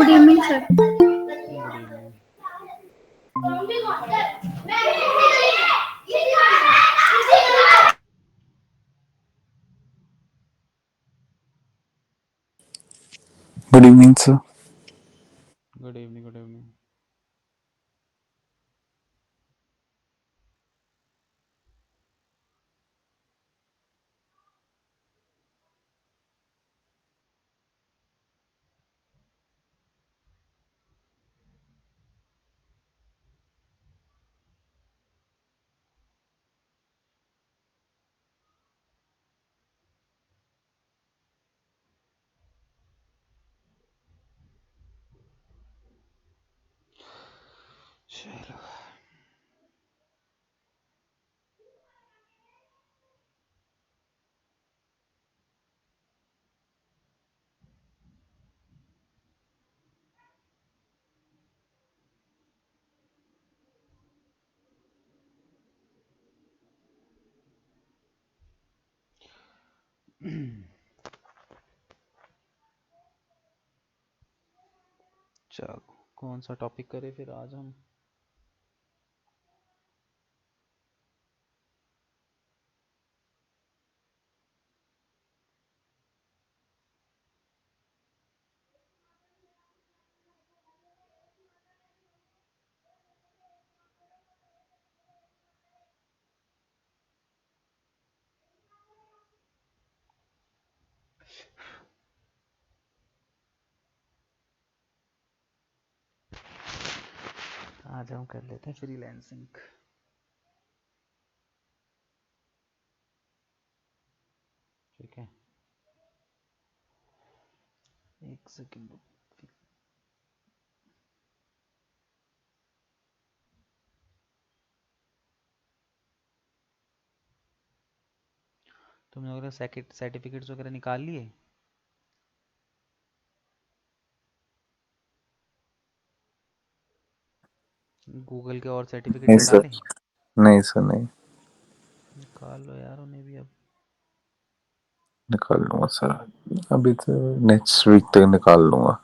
Good evening sir. Good evening. Good evening, sir. Good evening. Good evening. चलो चलो कौन सा टॉपिक करें फिर आज हम? आज हम कर लेते हैं फ्रीलांसिंग। ठीक है, एक सेकंड। तुमने वगैरह सर्टिफिकेट्स वगैरह निकाल लिए? गूगल के और सर्टिफिकेट नहीं सर, निकाले? नहीं सर, नहीं। निकाल लो यार उन्हें भी अब। निकाल लूंगा सर, अभी तो नेक्स्ट वीक तक निकाल लूंगा।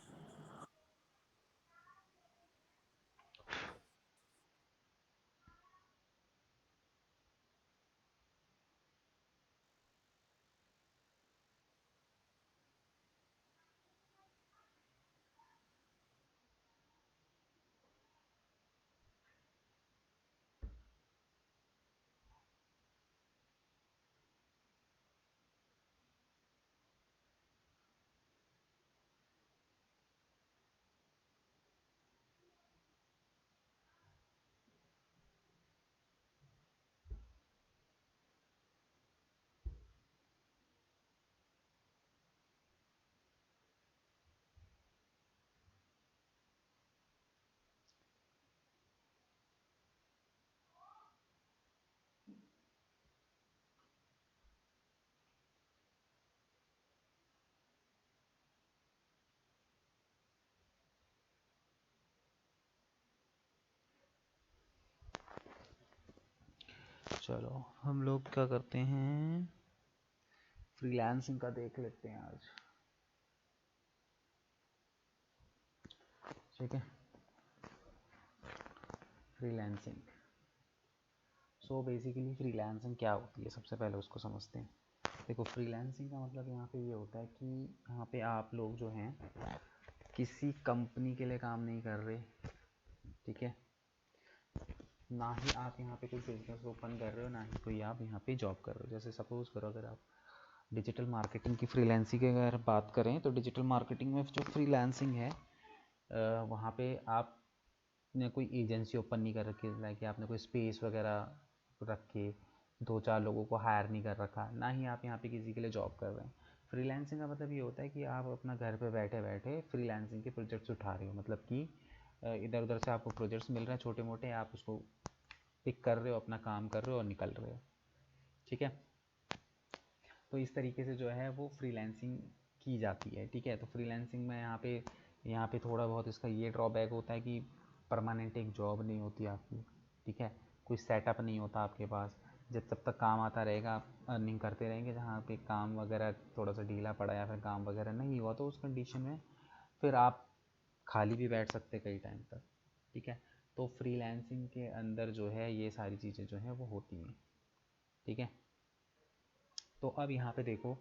चलो हम लोग क्या करते हैं, फ्रीलांसिंग का देख लेते हैं आज। ठीक है, फ्रीलांसिंग। सो बेसिकली फ्रीलांसिंग क्या होती है, सबसे पहले उसको समझते हैं। देखो, फ्रीलांसिंग का मतलब यहाँ पे ये होता है कि यहाँ पे आप लोग जो हैं किसी कंपनी के लिए काम नहीं कर रहे। ठीक है, ना ही आप यहाँ पे कोई बिजनेस ओपन कर रहे हो, ना ही कोई आप यहाँ पे जॉब कर रहे हो। जैसे सपोज करो, अगर आप डिजिटल मार्केटिंग की फ्रीलांसिंग की अगर बात करें, तो डिजिटल मार्केटिंग में जो फ्रीलांसिंग है वहाँ पे आपने कोई एजेंसी ओपन नहीं कर रखी, लाइक कि आपने कोई स्पेस वगैरह रख के 2-4 लोगों को हायर नहीं कर रखा, ना ही आप यहाँ पे किसी के लिए जॉब कर रहे हैं। फ्रीलांसिंग का मतलब ये होता है कि आप अपना घर पे बैठे बैठे फ्रीलांसिंग के प्रोजेक्ट्स उठा रहे हो। मतलब कि इधर उधर से आपको प्रोजेक्ट्स मिल रहे हैं छोटे मोटे, आप उसको पिक कर रहे हो, अपना काम कर रहे हो और निकल रहे हो। ठीक है, तो इस तरीके से जो है वो फ्रीलांसिंग की जाती है। ठीक है, तो फ्रीलांसिंग में यहाँ पे थोड़ा बहुत इसका ये ड्रॉबैक होता है कि परमानेंट एक जॉब नहीं होती आपकी। ठीक है, कोई सेटअप नहीं होता आपके पास। जब तक काम आता रहेगा आप अर्निंग करते रहेंगे। जहाँ पे काम वगैरह थोड़ा सा ढीला पड़ा या फिर काम वगैरह नहीं हुआ, तो उस कंडीशन में फिर आप खाली भी बैठ सकते कई टाइम तक, ठीक है। तो फ्रीलांसिंग के अंदर जो है ये सारी चीज़ें जो हैं वो होती हैं, ठीक है। तो अब यहाँ पे देखो,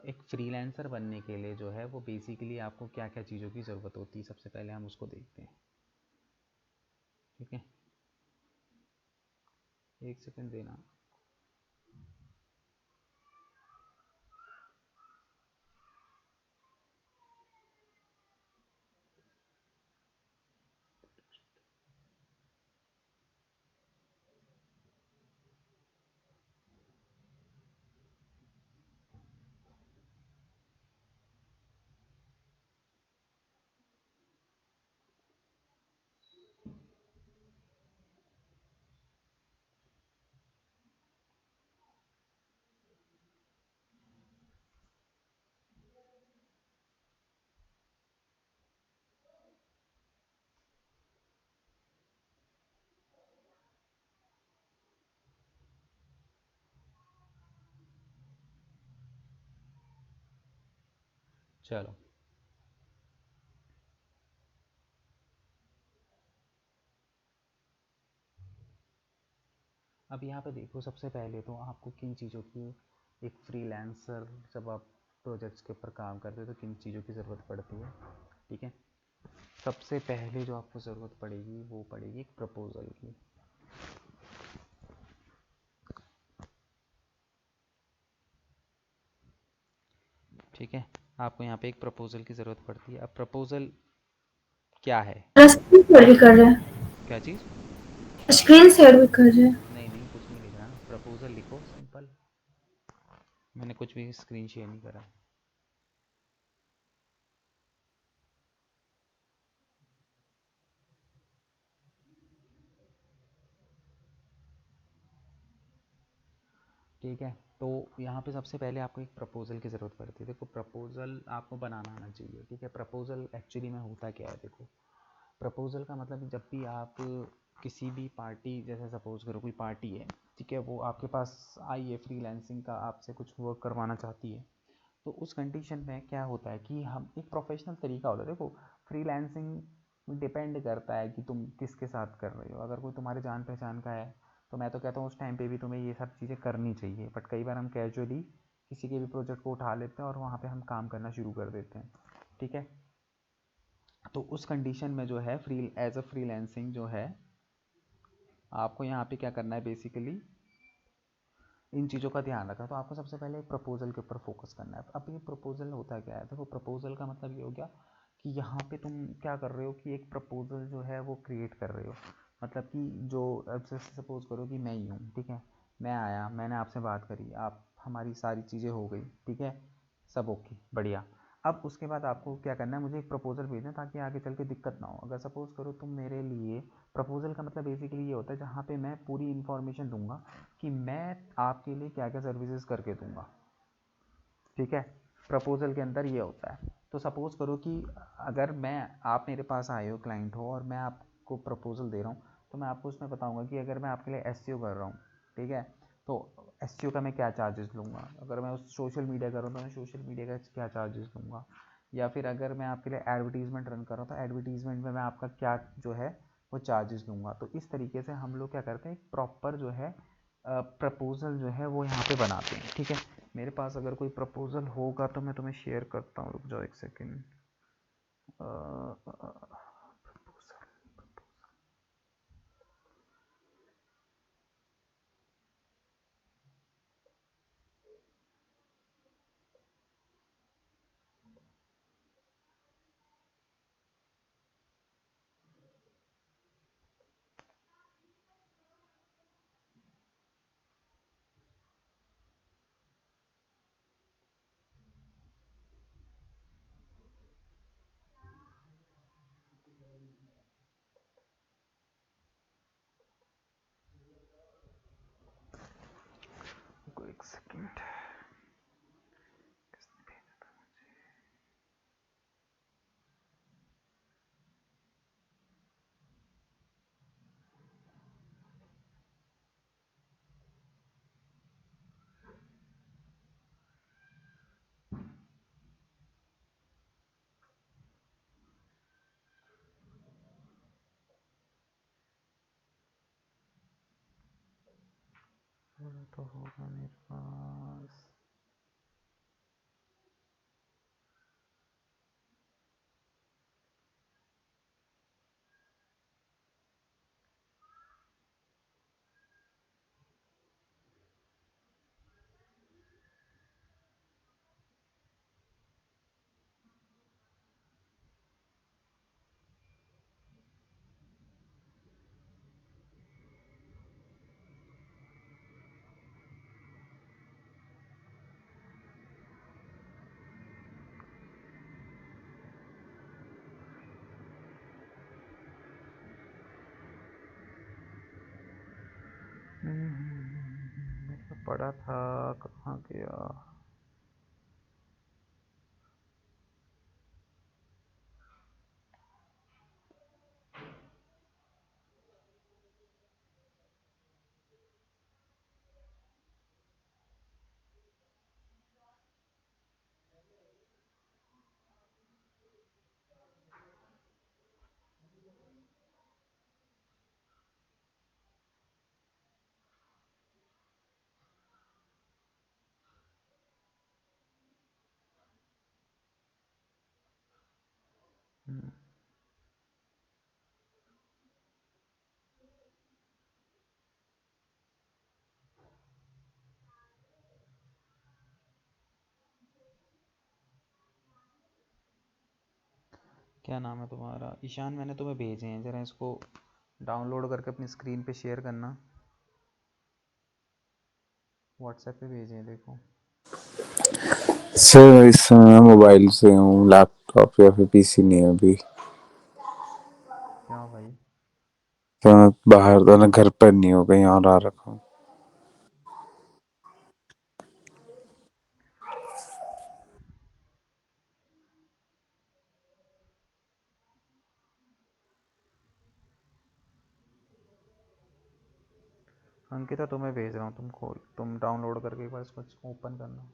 एक फ्रीलांसर बनने के लिए जो है वो बेसिकली आपको क्या क्या चीज़ों की ज़रूरत होती है, सबसे पहले हम उसको देखते हैं, ठीक है। एक सेकंड देना। चलो, अब यहाँ पे देखो, सबसे पहले तो आपको किन चीज़ों की, एक फ्रीलांसर जब आप प्रोजेक्ट्स के ऊपर काम करते हो तो किन चीज़ों की ज़रूरत पड़ती है, ठीक है। सबसे पहले जो आपको ज़रूरत पड़ेगी वो पड़ेगी एक प्रपोज़ल की, ठीक है। आपको यहाँ पे एक प्रपोज़ल की ज़रूरत पड़ती है। अब प्रपोज़ल क्या है? स्क्रीन शेयर भी कर रहे हैं। क्या चीज़? स्क्रीन शेयर भी कर रहे हैं। नहीं नहीं, कुछ नहीं लिख रहा, प्रपोज़ल लिखो सिंपल। मैंने कुछ भी स्क्रीन शेयर नहीं करा। ठीक है। तो यहाँ पे सबसे पहले आपको एक प्रपोज़ल की ज़रूरत पड़ती है। देखो, प्रपोज़ल आपको बनाना आना चाहिए, ठीक है। प्रपोज़ल एक्चुअली में होता क्या है, देखो, प्रपोज़ल का मतलब जब भी आप किसी भी पार्टी, जैसे सपोज़ करो कोई पार्टी है, ठीक है, वो आपके पास आई है फ्रीलांसिंग का, आपसे कुछ वर्क करवाना चाहती है, तो उस कंडीशन में क्या होता है कि हम एक प्रोफेशनल तरीका होता है। देखो, फ्रीलांसिंग डिपेंड करता है कि तुम किसके साथ कर रहे हो। अगर कोई तुम्हारे जान पहचान का है तो मैं तो कहता हूँ उस टाइम पे भी तुम्हें ये सब चीज़ें करनी चाहिए, बट कई बार हम कैजुअली किसी के भी प्रोजेक्ट को उठा लेते हैं और वहाँ पे हम काम करना शुरू कर देते हैं, ठीक है। तो उस कंडीशन में जो है फ्री एज अ फ्रीलांसिंग जो है, आपको यहाँ पे क्या करना है, बेसिकली इन चीज़ों का ध्यान रखा। तो आपको सबसे पहले एक प्रपोजल के ऊपर फोकस करना है। अब ये प्रपोजल होता क्या है, देखो, प्रपोजल का मतलब ये हो गया कि यहाँ पे तुम क्या कर रहे हो कि एक प्रपोजल जो है वो क्रिएट कर रहे हो। मतलब कि जो, अब से सपोज करो कि मैं ही हूँ, ठीक है, मैं आया, मैंने आपसे बात करी, आप, हमारी सारी चीज़ें हो गई, ठीक है, सब ओके, बढ़िया। अब उसके बाद आपको क्या करना है, मुझे एक प्रपोजल भेजना ताकि आगे चल के दिक्कत ना हो। अगर सपोज़ करो तुम मेरे लिए, प्रपोजल का मतलब बेसिकली ये होता है जहाँ पे मैं पूरी इन्फॉर्मेशन दूंगा कि मैं आपके लिए क्या क्या सर्विसेज करके दूंगा, ठीक है। प्रपोजल के अंदर ये होता है। तो सपोज़ करो कि अगर मैं, आप मेरे पास आए हो, क्लाइंट हो, और मैं आपको प्रपोजल दे रहा हूँ, तो मैं आपको उसमें बताऊंगा कि अगर मैं आपके लिए एसईओ कर रहा हूँ, ठीक है, तो एसईओ का मैं क्या चार्जेस लूँगा। अगर मैं उस सोशल मीडिया कर रहा हूँ तो मैं सोशल मीडिया का क्या चार्जेस लूँगा। या फिर अगर मैं आपके लिए एडवर्टीज़मेंट रन कर रहा हूँ तो एडवर्टीज़मेंट में मैं आपका क्या जो है वो चार्जेस लूँगा। तो इस तरीके से हम लोग क्या करते हैं, एक प्रॉपर जो है प्रपोज़ल जो है वो यहाँ पे बनाते हैं, ठीक है। मेरे पास अगर कोई प्रपोज़ल होगा तो मैं तुम्हें शेयर करता हूँ, रुक जाओ एक सेकेंड। थोड़ा तो होगा मेरे पास। मेरे को पढ़ा था, कहाँ गया? क्या नाम है तुम्हारा? ईशान, मैंने तुम्हें भेजे हैं, ज़रा इसको डाउनलोड करके अपनी स्क्रीन पे शेयर करना। व्हाट्सएप पे भेजे हैं, देखो। सर इस समय मोबाइल से हूँ, लैपटॉप या फिर पीसी नहीं है अभी। क्या भाई? तो मैं बाहर तो ना, घर पर नहीं हूँ, कहीं और आ रखा हूँ। अंकिता, तुम्हें भेज रहा हूँ, तुम डाउनलोड करके एक बार इसको ओपन करना।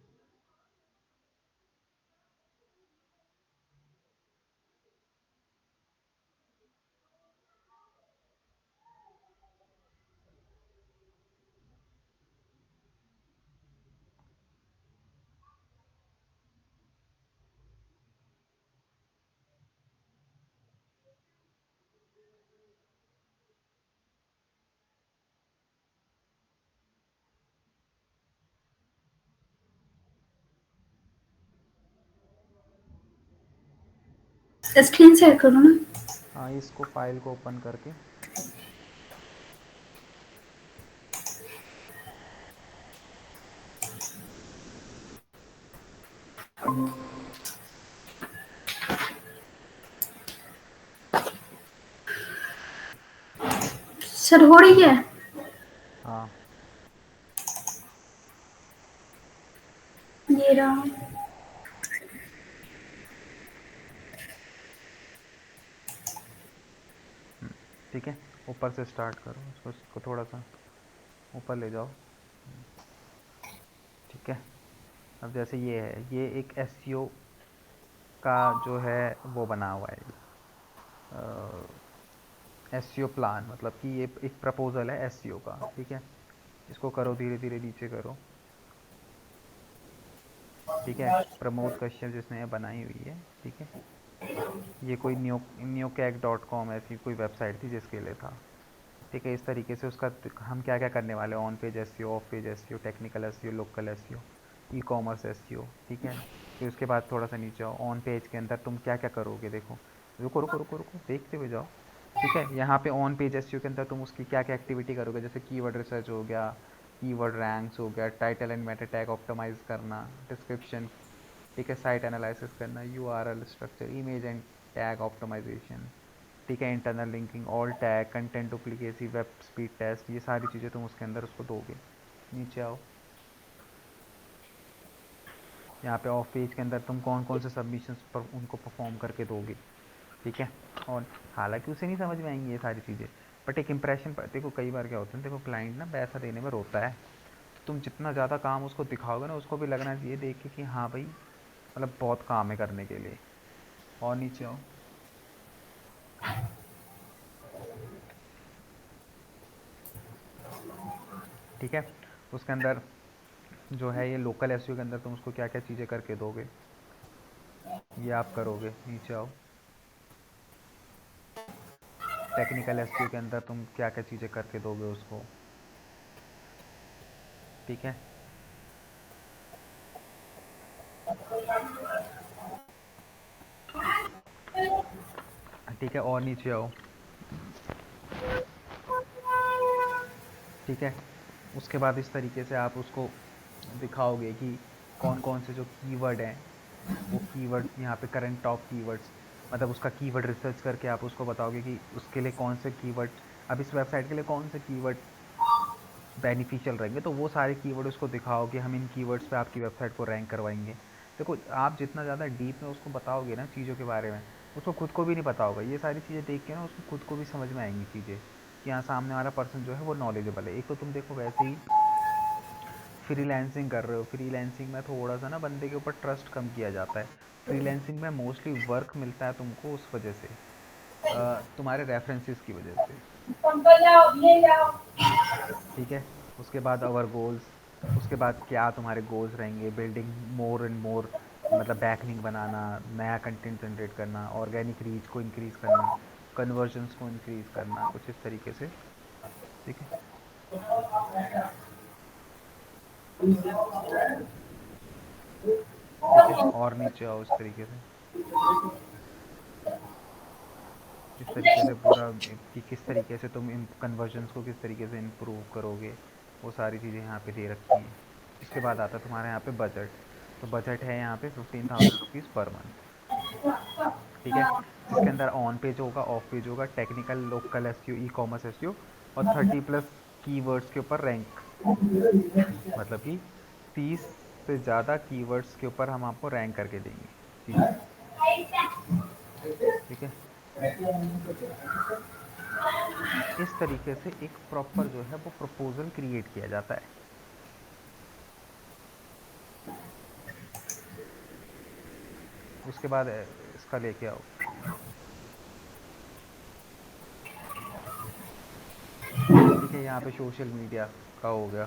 स्क्रीन शेयर करो ना। हाँ, इसको फाइल को ओपन करके। सर हो रही है? हाँ, ये रहा। ठीक है। ऊपर से स्टार्ट करो, इसको थोड़ा सा ऊपर ले जाओ। ठीक है। अब जैसे ये है, ये एक एसईओ का जो है वो बना हुआ है, एसईओ प्लान, मतलब कि ये एक प्रपोजल है एसईओ का। ठीक है। इसको करो, धीरे धीरे नीचे करो। ठीक है। प्रमोद कश्यप जिसने ये बनाई हुई है। ठीक है। ये कोई neocag.com ऐसी कोई वेबसाइट थी जिसके लिए था। ठीक है। इस तरीके से उसका हम क्या क्या करने वाले हैं: on page SEO, of page SEO, technical SEO, local SEO, e commerce SEO. ठीक है। फिर उसके बाद थोड़ा सा नीचे आओ, ऑन पेज के अंदर तुम क्या क्या करोगे, देखो। रुको रुको रुको रुको, देखते हुए जाओ। ठीक है। यहाँ पे ऑन पेज एसईओ के अंदर तुम उसकी क्या क्या एक्टिविटी करोगे, जैसे कीवर्ड रिसर्च हो गया, कीवर्ड रैंक्स हो गया, title and meta tag optimise करना, डिस्क्रिप्शन। ठीक है। साइट एनालिसिस करना, URL structure, image and tag optimisation. ठीक है। Internal linking, alt tag, content duplicacy, web speed test, ये सारी चीज़ें तुम उसके अंदर उसको दोगे। नीचे आओ। यहाँ पे ऑफ पेज के अंदर तुम कौन कौन से सबमिशंस पर उनको परफॉर्म करके दोगे। ठीक है। और हालांकि उसे नहीं समझ में आएंगी ये सारी चीज़ें, बट एक इंप्रेशन पर, देखो कई बार क्या होता है, देखो क्लाइंट ना पैसा देने में रोता है। तो तुम जितना ज़्यादा काम उसको दिखाओगे ना, उसको भी लगना चाहिए देख के कि हाँ भाई, मतलब बहुत काम है करने के लिए। और नीचे आओ। ठीक है। उसके अंदर जो है ये लोकल एसईओ के अंदर तुम उसको क्या क्या चीज़ें करके दोगे, ये आप करोगे। नीचे आओ। टेक्निकल एसईओ के अंदर तुम क्या क्या चीज़ें करके दोगे उसको, ठीक है। ठीक है, और नीचे आओ। ठीक है, उसके बाद इस तरीके से आप उसको दिखाओगे कि कौन कौन से जो कीवर्ड हैं, वो कीवर्ड यहाँ पे करंट टॉप कीवर्ड्स, मतलब उसका कीवर्ड रिसर्च करके आप उसको बताओगे कि उसके लिए कौन से कीवर्ड, अब इस वेबसाइट के लिए कौन से कीवर्ड बेनिफिशियल रहेंगे, तो वो सारे कीवर्ड उसको दिखाओ कि हम इन कीवर्ड्स पे आपकी वेबसाइट को रैंक करवाएंगे। देखो, आप जितना ज़्यादा डीप में उसको बताओगे ना चीज़ों के बारे में, उसको खुद को भी नहीं पता होगा। ये सारी चीज़ें देख के ना उसको खुद को भी समझ में आएंगी चीज़ें कि हाँ, सामने वाला पर्सन जो है वो नॉलेजेबल है। एक तो तुम देखो वैसे ही फ्रीलांसिंग कर रहे हो, फ्रीलांसिंग में थोड़ा सा ना बंदे के ऊपर ट्रस्ट कम किया जाता है। फ्रीलांसिंग में मोस्टली वर्क मिलता है तुमको उस वजह से, तुम्हारे रेफरेंसेस की वजह से, ठीक है। उसके बाद आवर गोल्स, उसके बाद क्या तुम्हारे गोल्स रहेंगे, बिल्डिंग मोर एंड मोर, मतलब बैकलिंक बनाना, नया कंटेंट जनरेट करना, ऑर्गेनिक रीच को इंक्रीज़ करना, कन्वर्जन्स को इंक्रीज़ करना, कुछ इस तरीके से, ठीक है। ठीक है, और नीचे आओ इस तरीके से, इस तरीके से पूरा कि किस तरीके से तुम इन कन्वर्जन्स को किस तरीके से इम्प्रूव करोगे, वो सारी चीज़ें यहाँ पे दे रखी हैं। इसके बाद आता है तुम्हारे यहाँ पे बजट। तो बजट है यहाँ पे 15,000 रुपीज़ पर मंथ, ठीक है। जिसके अंदर ऑन पेज होगा, ऑफ पेज होगा, technical, local SEO, e commerce SEO, और 30+ कीवर्ड्स के ऊपर रैंक, मतलब कि 30 से ज़्यादा कीवर्ड्स के ऊपर हम आपको रैंक करके देंगे चीज़ें, ठीक है। इस तरीके से एक प्रॉपर जो है वो प्रपोजल क्रिएट किया जाता है। उसके बाद इसका लेके आओ। ठीक है, यहाँ पे सोशल मीडिया का हो गया,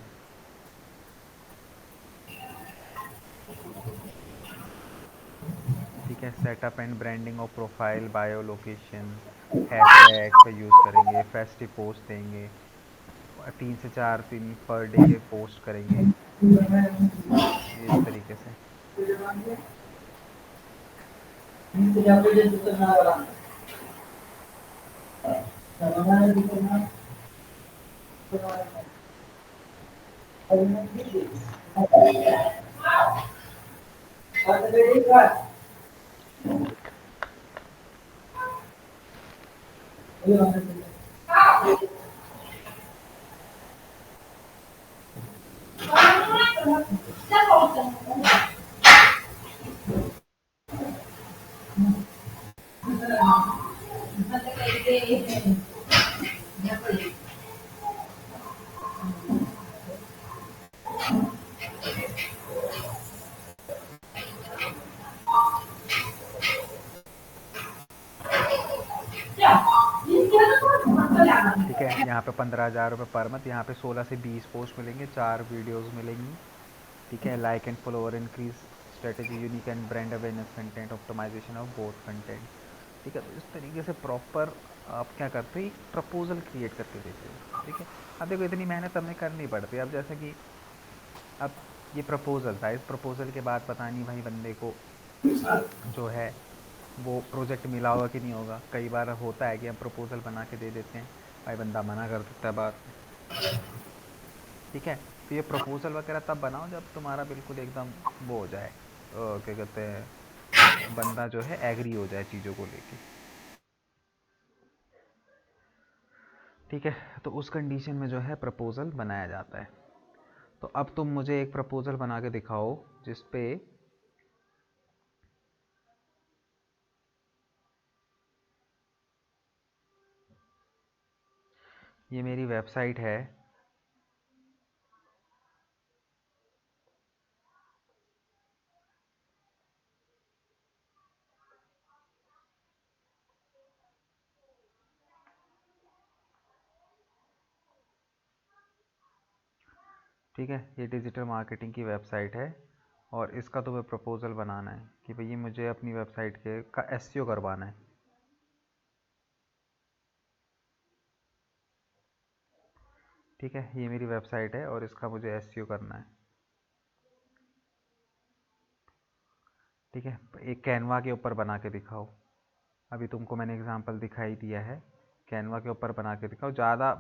ठीक है। Setup and branding of profile, bio, location, hashtags का यूज़ करेंगे, फेस्टिव पोस्ट देंगे, 3 से 4 दिन पर डे पोस्ट करेंगे, ये इस तरीके से। ठीक है, यहाँ पे 15,000 रुपये पर मंथ, यहाँ पे 16 से 20 पोस्ट मिलेंगे, 4 वीडियोस मिलेंगी, ठीक है। Like and follower increase strategy, unique and brand awareness, content optimisation of both content, ठीक है। तो इस तरीके से प्रॉपर आप क्या करते हो, एक प्रपोजल क्रिएट करके देते हो, ठीक है। अब देखो, इतनी मेहनत हमें करनी पड़ती है। अब जैसे कि अब ये प्रपोजल था, इस प्रपोजल के बाद पता नहीं भाई बंदे को जो है वो प्रोजेक्ट मिला होगा कि नहीं होगा। कई बार होता है कि हम प्रपोजल बना के दे देते हैं, भाई बंदा मना कर देता है बाद में, ठीक है। तो ये प्रपोजल वगैरह तब बनाओ जब तुम्हारा बिल्कुल एकदम वो हो जाए, क्या कहते हैं, बंदा जो है एग्री हो जाए चीज़ों को लेके, ठीक है। तो उस कंडीशन में जो है प्रपोजल बनाया जाता है। तो अब तुम मुझे एक प्रपोजल बना के दिखाओ जिस पे ये मेरी वेबसाइट है, ठीक है, ये डिजिटल मार्केटिंग की वेबसाइट है और इसका तुम्हें प्रपोज़ल बनाना है कि भई मुझे अपनी वेबसाइट के का एसईओ करवाना है। ठीक है, ये मेरी वेबसाइट है और इसका मुझे एसईओ करना है। ठीक है, एक कैनवा के ऊपर बना के दिखाओ। अभी तुमको मैंने एग्जांपल दिखाई दिया है, कैनवा के ऊपर बना के दिखाओ।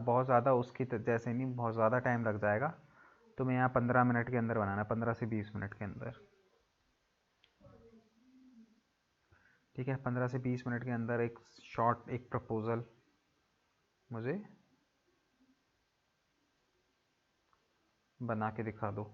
बहुत ज़्यादा उसकी जैसे नहीं, बहुत ज़्यादा टाइम लग जाएगा। तुम्हें यहाँ 15 मिनट के अंदर बनाना है, 15 से 20 मिनट के अंदर। ठीक है, 15 से 20 मिनट के अंदर एक प्रपोज़ल मुझे बना के दिखा दो।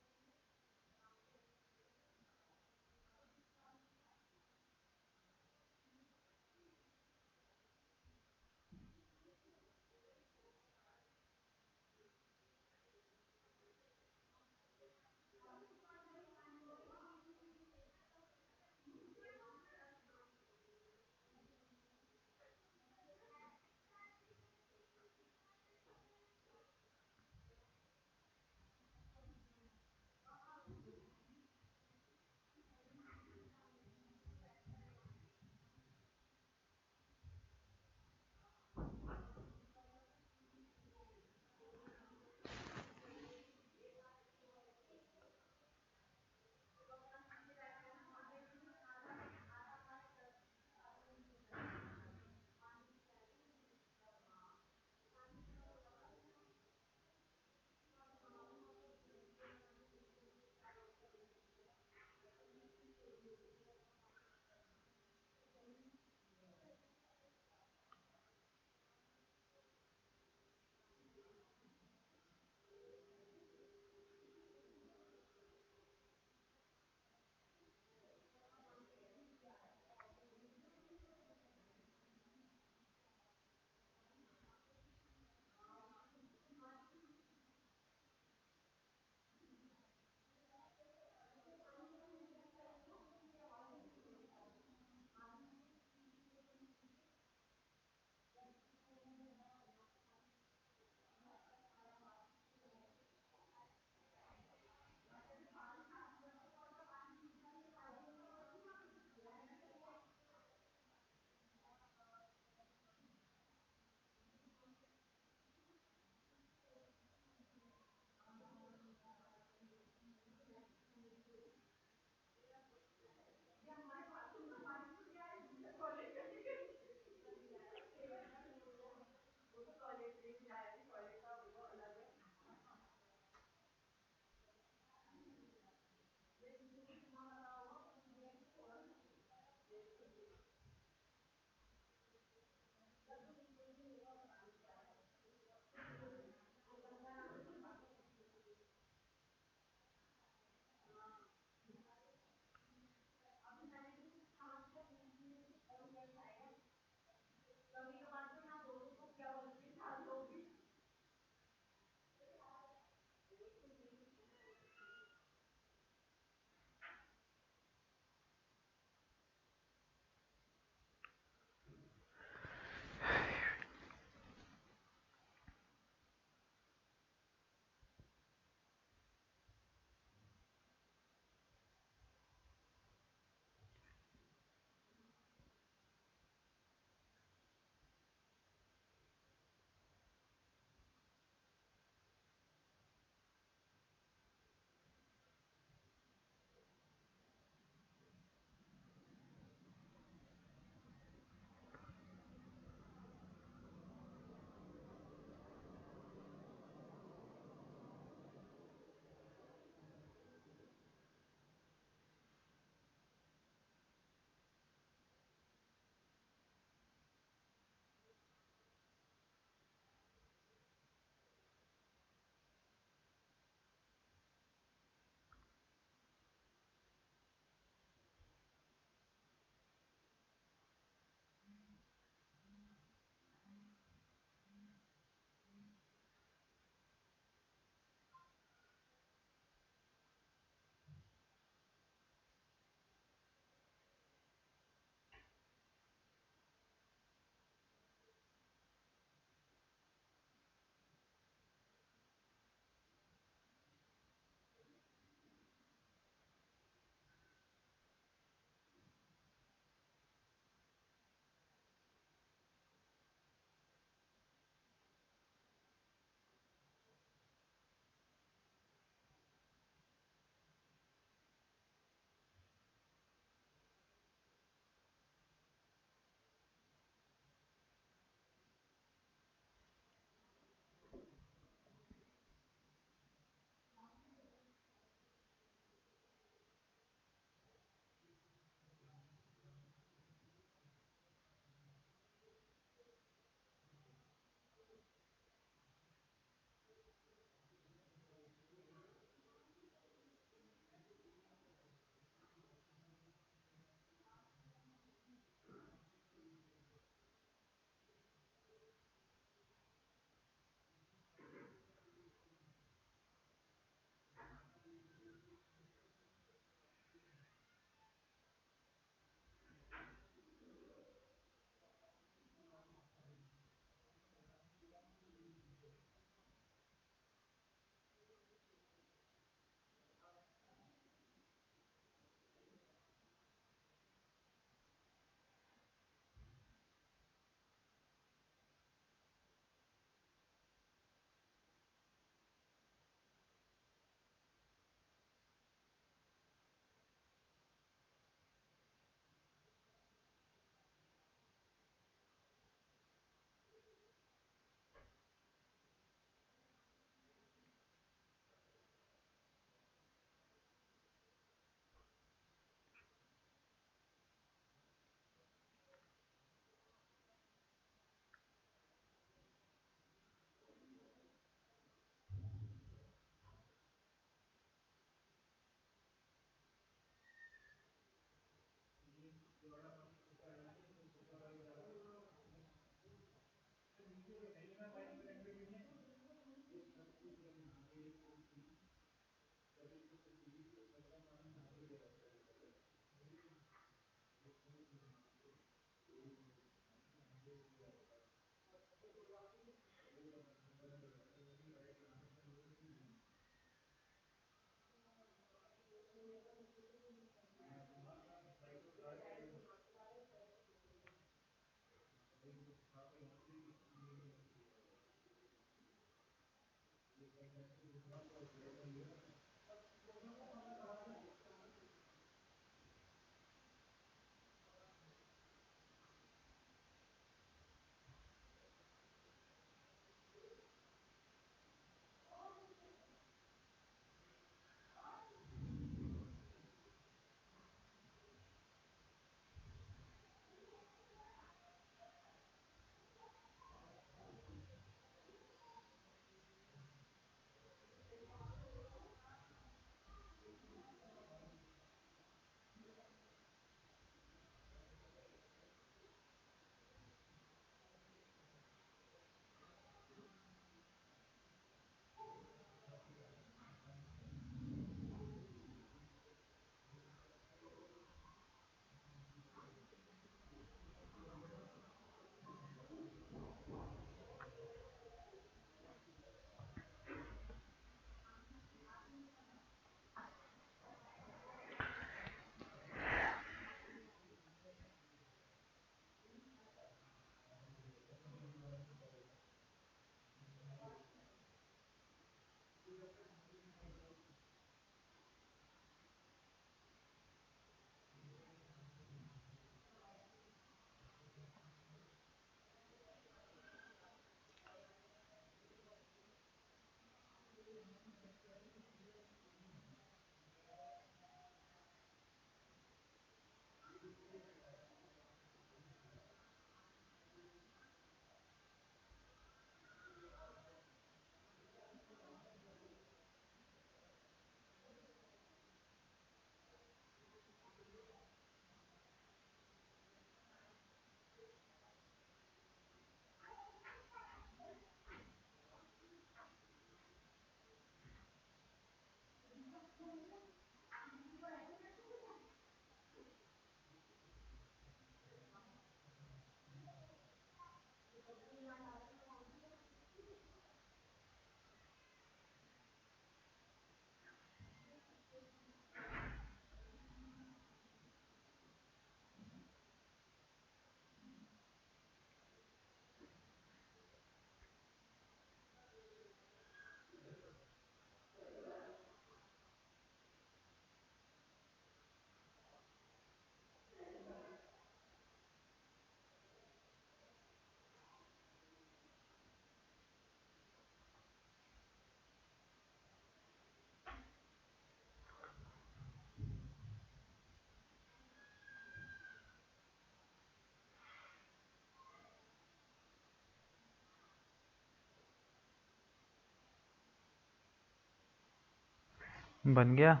बन गया।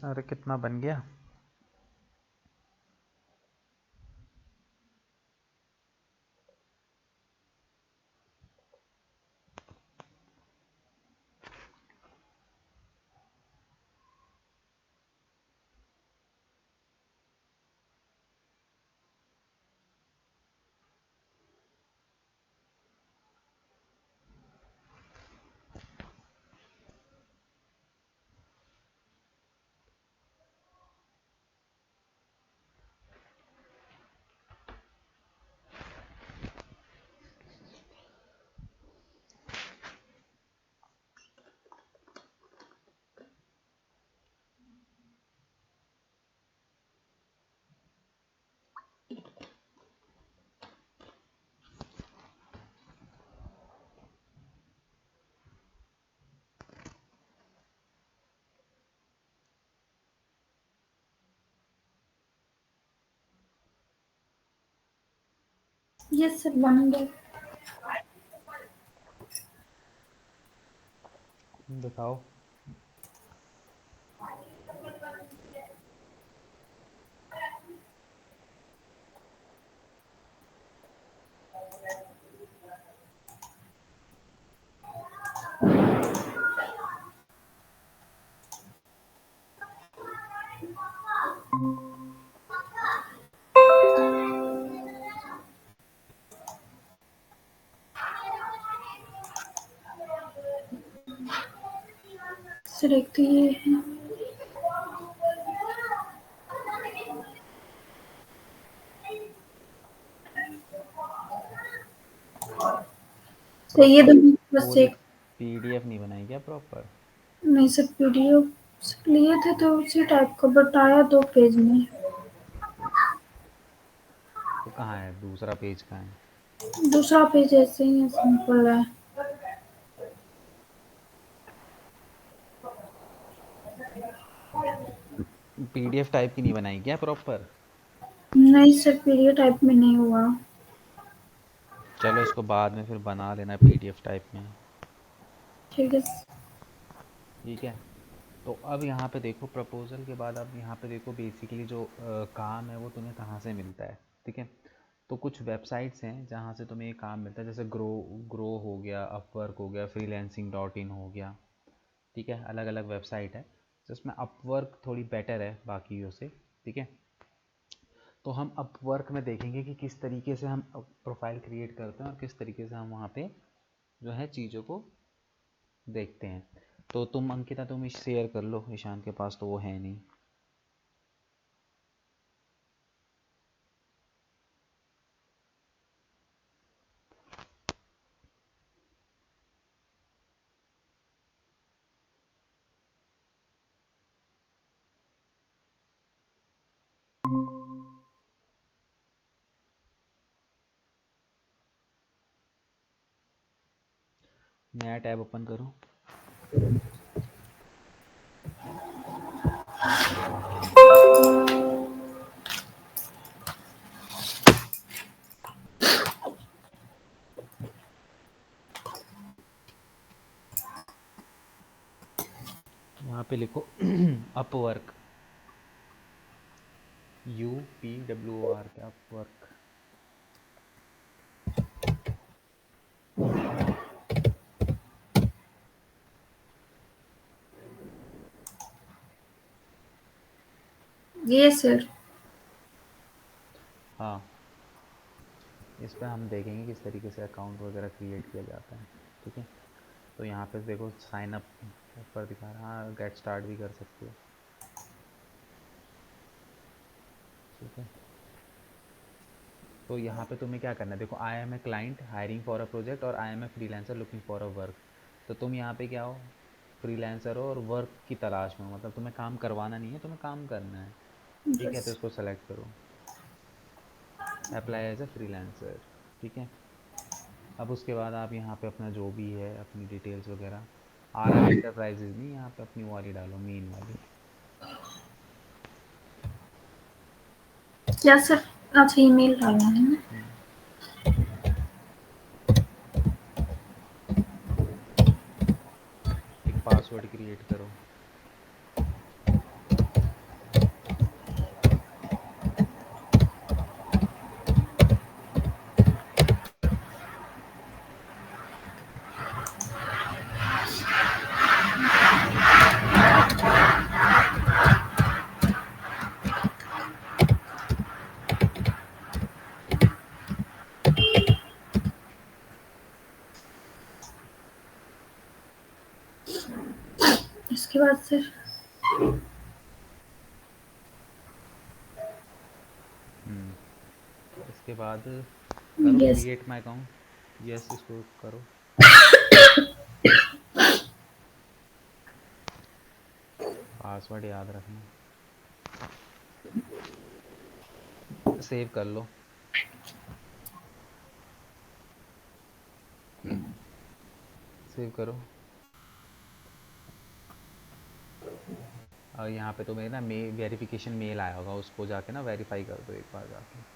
अरे कितना बन गया? यस सर, बन गया। दिखाओ। सर एक तो ये है। तो ये प्रॉपर दोनों बस पूरी एक। पीडीएफ नहीं बनाई क्या प्रॉपर? नहीं सर, पीडीएफ लिए थे तो उसी टाइप का, बट आया 2 पेज में। तो कहाँ है दूसरा पेज, कहाँ है? दूसरा पेज ऐसे ही है, सिंपल है। पीडीएफ टाइप की नहीं बनाई क्या प्रॉपर? नहीं सर, पीडीएफ टाइप में नहीं हुआ। चलो इसको बाद में फिर बना लेना पीडीएफ टाइप में। ठीक है। ठीक है। तो अब यहाँ पे देखो, प्रपोजल के बाद अब यहाँ पे देखो बेसिकली जो काम है वो तुम्हें कहाँ से मिलता है। ठीक है। तो कुछ वेबसाइट्स हैं जहाँ से तुम्हें ये काम मिलता है, जैसे ग्रो ग्रो हो गया, अपवर्क हो गया, freelancing.in हो गया। ठीक है, अलग अलग वेबसाइट है जिसमें अपवर्क थोड़ी बेटर है बाकियों से। ठीक है। तो हम अपवर्क में देखेंगे कि किस तरीके से हम प्रोफाइल क्रिएट करते हैं और किस तरीके से हम वहाँ पे जो है चीज़ों को देखते हैं। तो तुम अंकिता, तुम शेयर कर लो, ईशान के पास तो वो है नहीं। नया टैब ओपन करो। यहाँ पे लिखो अपवर्क, UPWOR के अपवर्क। ये सर। हाँ, इस पर हम देखेंगे किस तरीके से अकाउंट वगैरह क्रिएट किया जाता है। ठीक है। तो यहाँ पे देखो साइन अप ऊपर दिखा रहा है, गेट स्टार्ट भी कर सकते हो। ठीक है। तो यहाँ पे तुम्हें क्या करना है, देखो I am a client hiring for a project और I am a freelancer looking for a work. तो तुम यहाँ पे क्या हो, फ्रीलांसर हो और वर्क की तलाश में हो, मतलब तुम्हें काम करवाना नहीं है, तुम्हें काम करना है। ठीक है। तो यस। इसको सेलेक्ट करो, अप्लाई एज अ फ्रीलांसर। ठीक है। अब उसके बाद आप यहाँ पे अपना जो भी है अपनी डिटेल्स वगैरह, RR एंटरप्राइजेज नहीं, यहाँ पे अपनी वो वाली डालो, मेन वाली। क्या सर? अच्छा, ईमेल डालना है ना? एक पासवर्ड क्रिएट करो। इसके बाद से इसके बाद करो yes. Create my account. Yes, इसको करो। पासवर्ड याद रखना। सेव कर लो। सेव करो। और यहाँ पे तुम्हें ना वेरिफिकेशन मेल आया होगा, उसको जाके ना वेरीफाई कर दो एक बार जाके।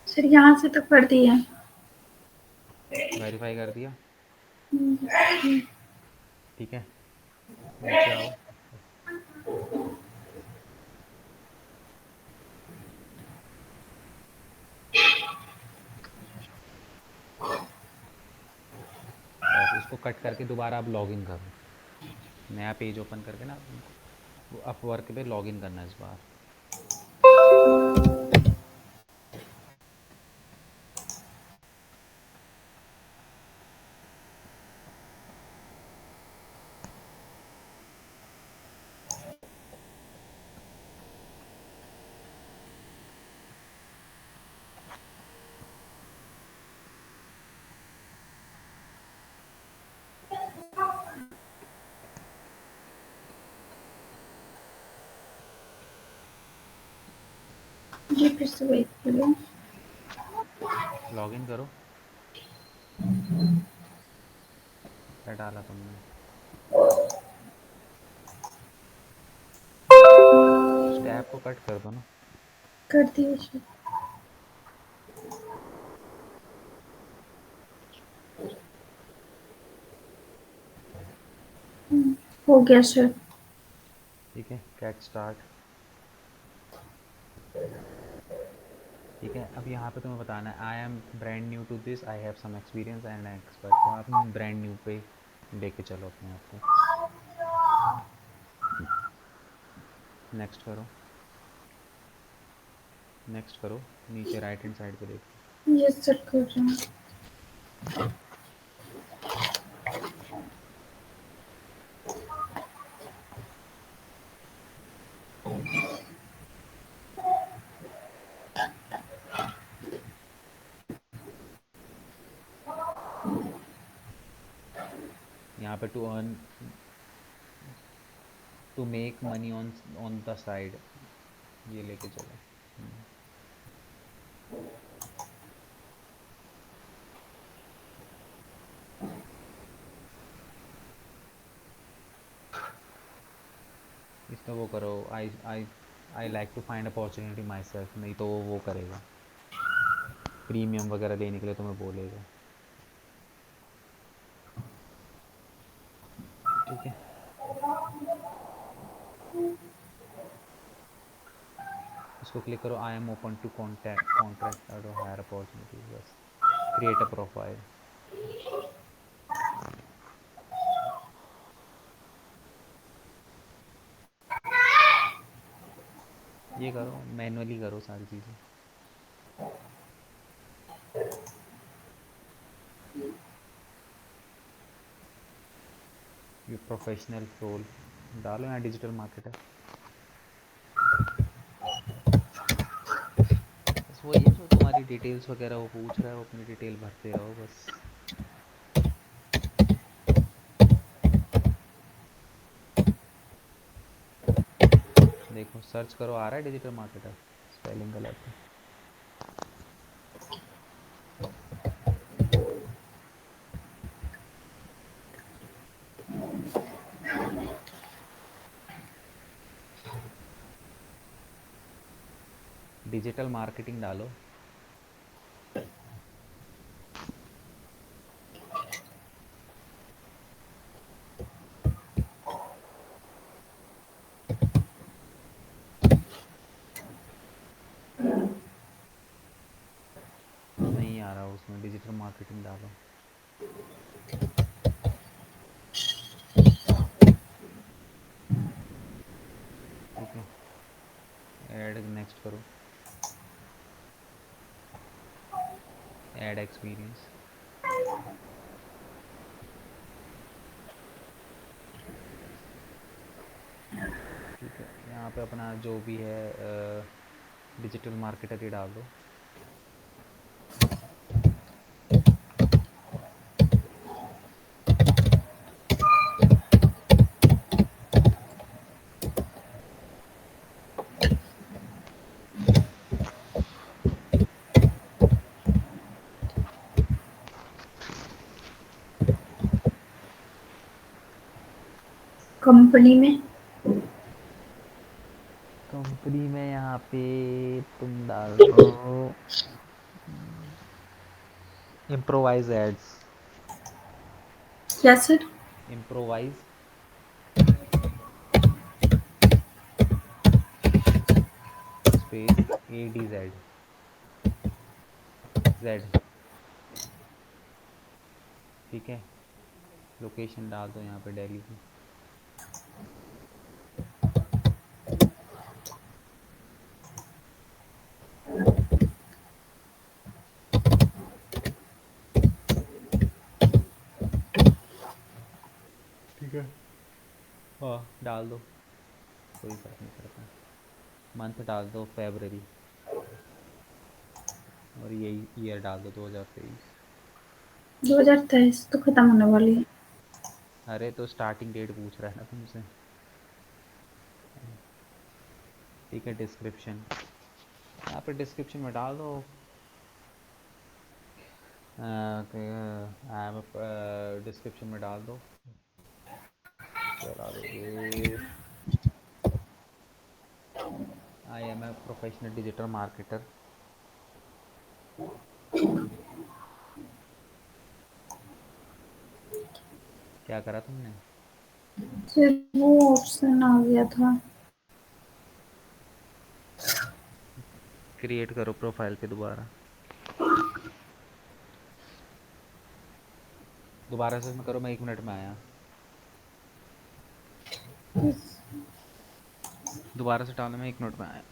सर यहाँ से तो कर दिया। वेरीफाई कर दिया। हम्म, ठीक है, नीचे आओ। बस इसको कट करके दोबारा आप लॉगिन करो। नया पेज ओपन करके ना वो अपवर्क पे लॉगिन करना है इस बार। जी फिर से वेट करो। लॉगिन करो। क्या डाला तुमने? उस टैब को कट कर दो ना। कर दिया सर। हो गया सर। ठीक है, कैट स्टार्ट। ठीक है, अब यहाँ पे तुम्हें बताना है I am brand new to this, I have some experience and expert. तो आप ब्रांड न्यू पे लेके चलो अपने आप को। नेक्स्ट करो। नेक्स्ट करो, नीचे राइट हैंड साइड पे देखो। यस सर कर रहा हूँ। यहाँ पे to earn, to make money on on the side, ये लेके चलो। इसमें वो करो, I I I like to find opportunity myself, नहीं तो वो करेगा, प्रीमियम वगैरह लेने के लिए तुम्हें बोलेगा। ठीक है, इसको क्लिक करो, I am open to contract और हायर अपॉर्चुनिटीज, बस क्रिएट अ प्रोफाइल। ये करो, मैनुअली करो सारी चीज़ें। ये प्रोफेशनल रोल डालो, यहाँ डिजिटल मार्केटर। बस वही है, जो तुम्हारी डिटेल्स वगैरह वो पूछ रहा है वो अपनी डिटेल भरते रहो बस। देखो सर्च करो, आ रहा है डिजिटल मार्केटर, स्पेलिंग गलत है। डिजिटल मार्केटिंग डालो। नहीं आ रहा उसमें, डिजिटल मार्केटिंग डालो। ठीक है, ऐड नेक्स्ट करो, ऐड एक्सपीरियंस। ठीक है, यहाँ पे अपना जो भी है डिजिटल मार्केटर ही डाल दो। कंपनी में कंपनी में यहाँ पे तुम डाल दो इम्प्रोवाइज एड्स। क्या sir? Improvise space ADZ Z। ठीक है, लोकेशन डाल दो यहाँ पे दिल्ली की। ठीक है, हाँ डाल दो, कोई फर्क नहीं पड़ता। मंथ डाल दो फरवरी, और यही ईयर डाल दो 2023। 2023 तो खत्म होने वाली है। अरे तो स्टार्टिंग डेट पूछ रहा है ना तुमसे। ठीक है, डिस्क्रिप्शन यहाँ पे डिस्क्रिप्शन में डाल दो डिस्क्रिप्शन में डाल दो, क्या डालोगे? I am a professional digital marketer. क्या करा तुमने? फिर वो ऑप्शन आ गया था। क्रिएट करो प्रोफाइल पे दोबारा, दोबारा से करो, मैं 1 मिनट में आया। दोबारा से डालना, मैं 1 मिनट में आया।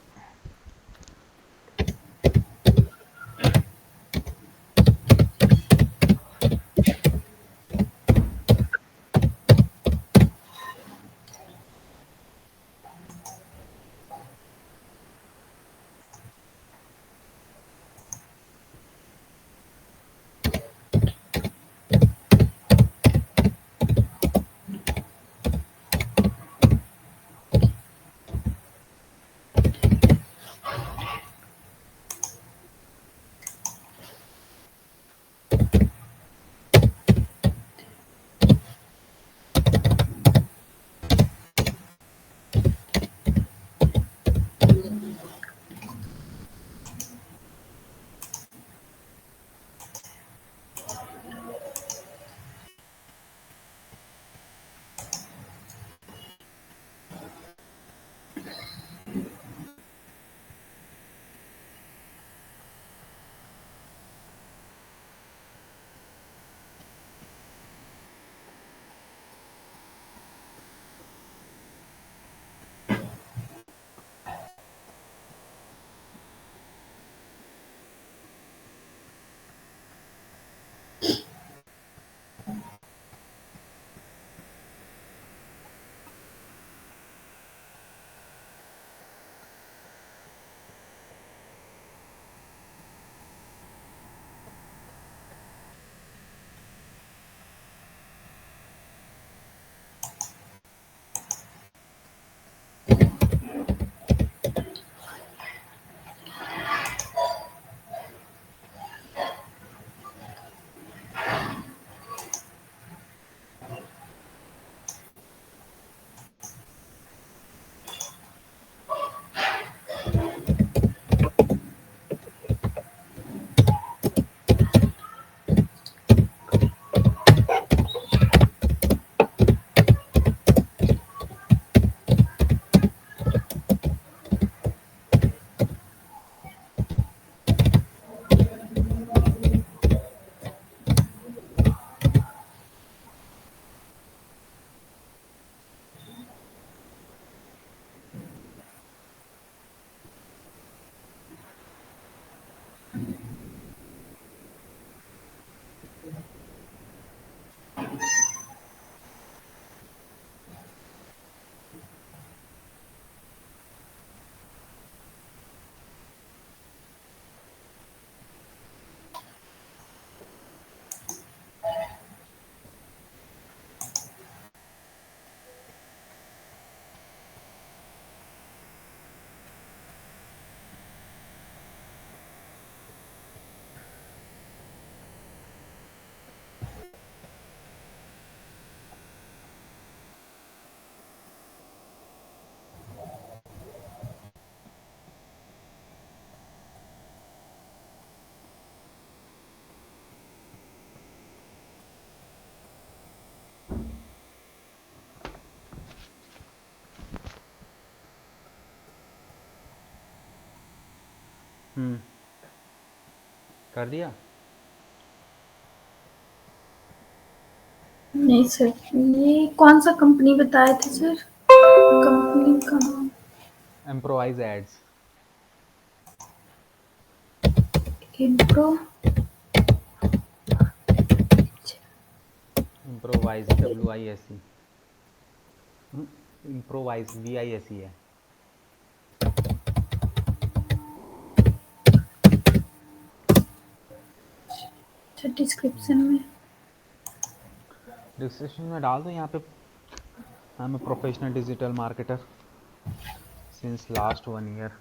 कर दिया। नहीं सर, ये कौन सा कंपनी बताए थे सर? कंपनी का नाम improvise ads. Impro improvise WISE। Improvise VISE है। डिस्क्रिप्शन में। डिस्क्रिप्शन में डाल दो यहाँ पे। I am a professional digital marketer since last 1 year.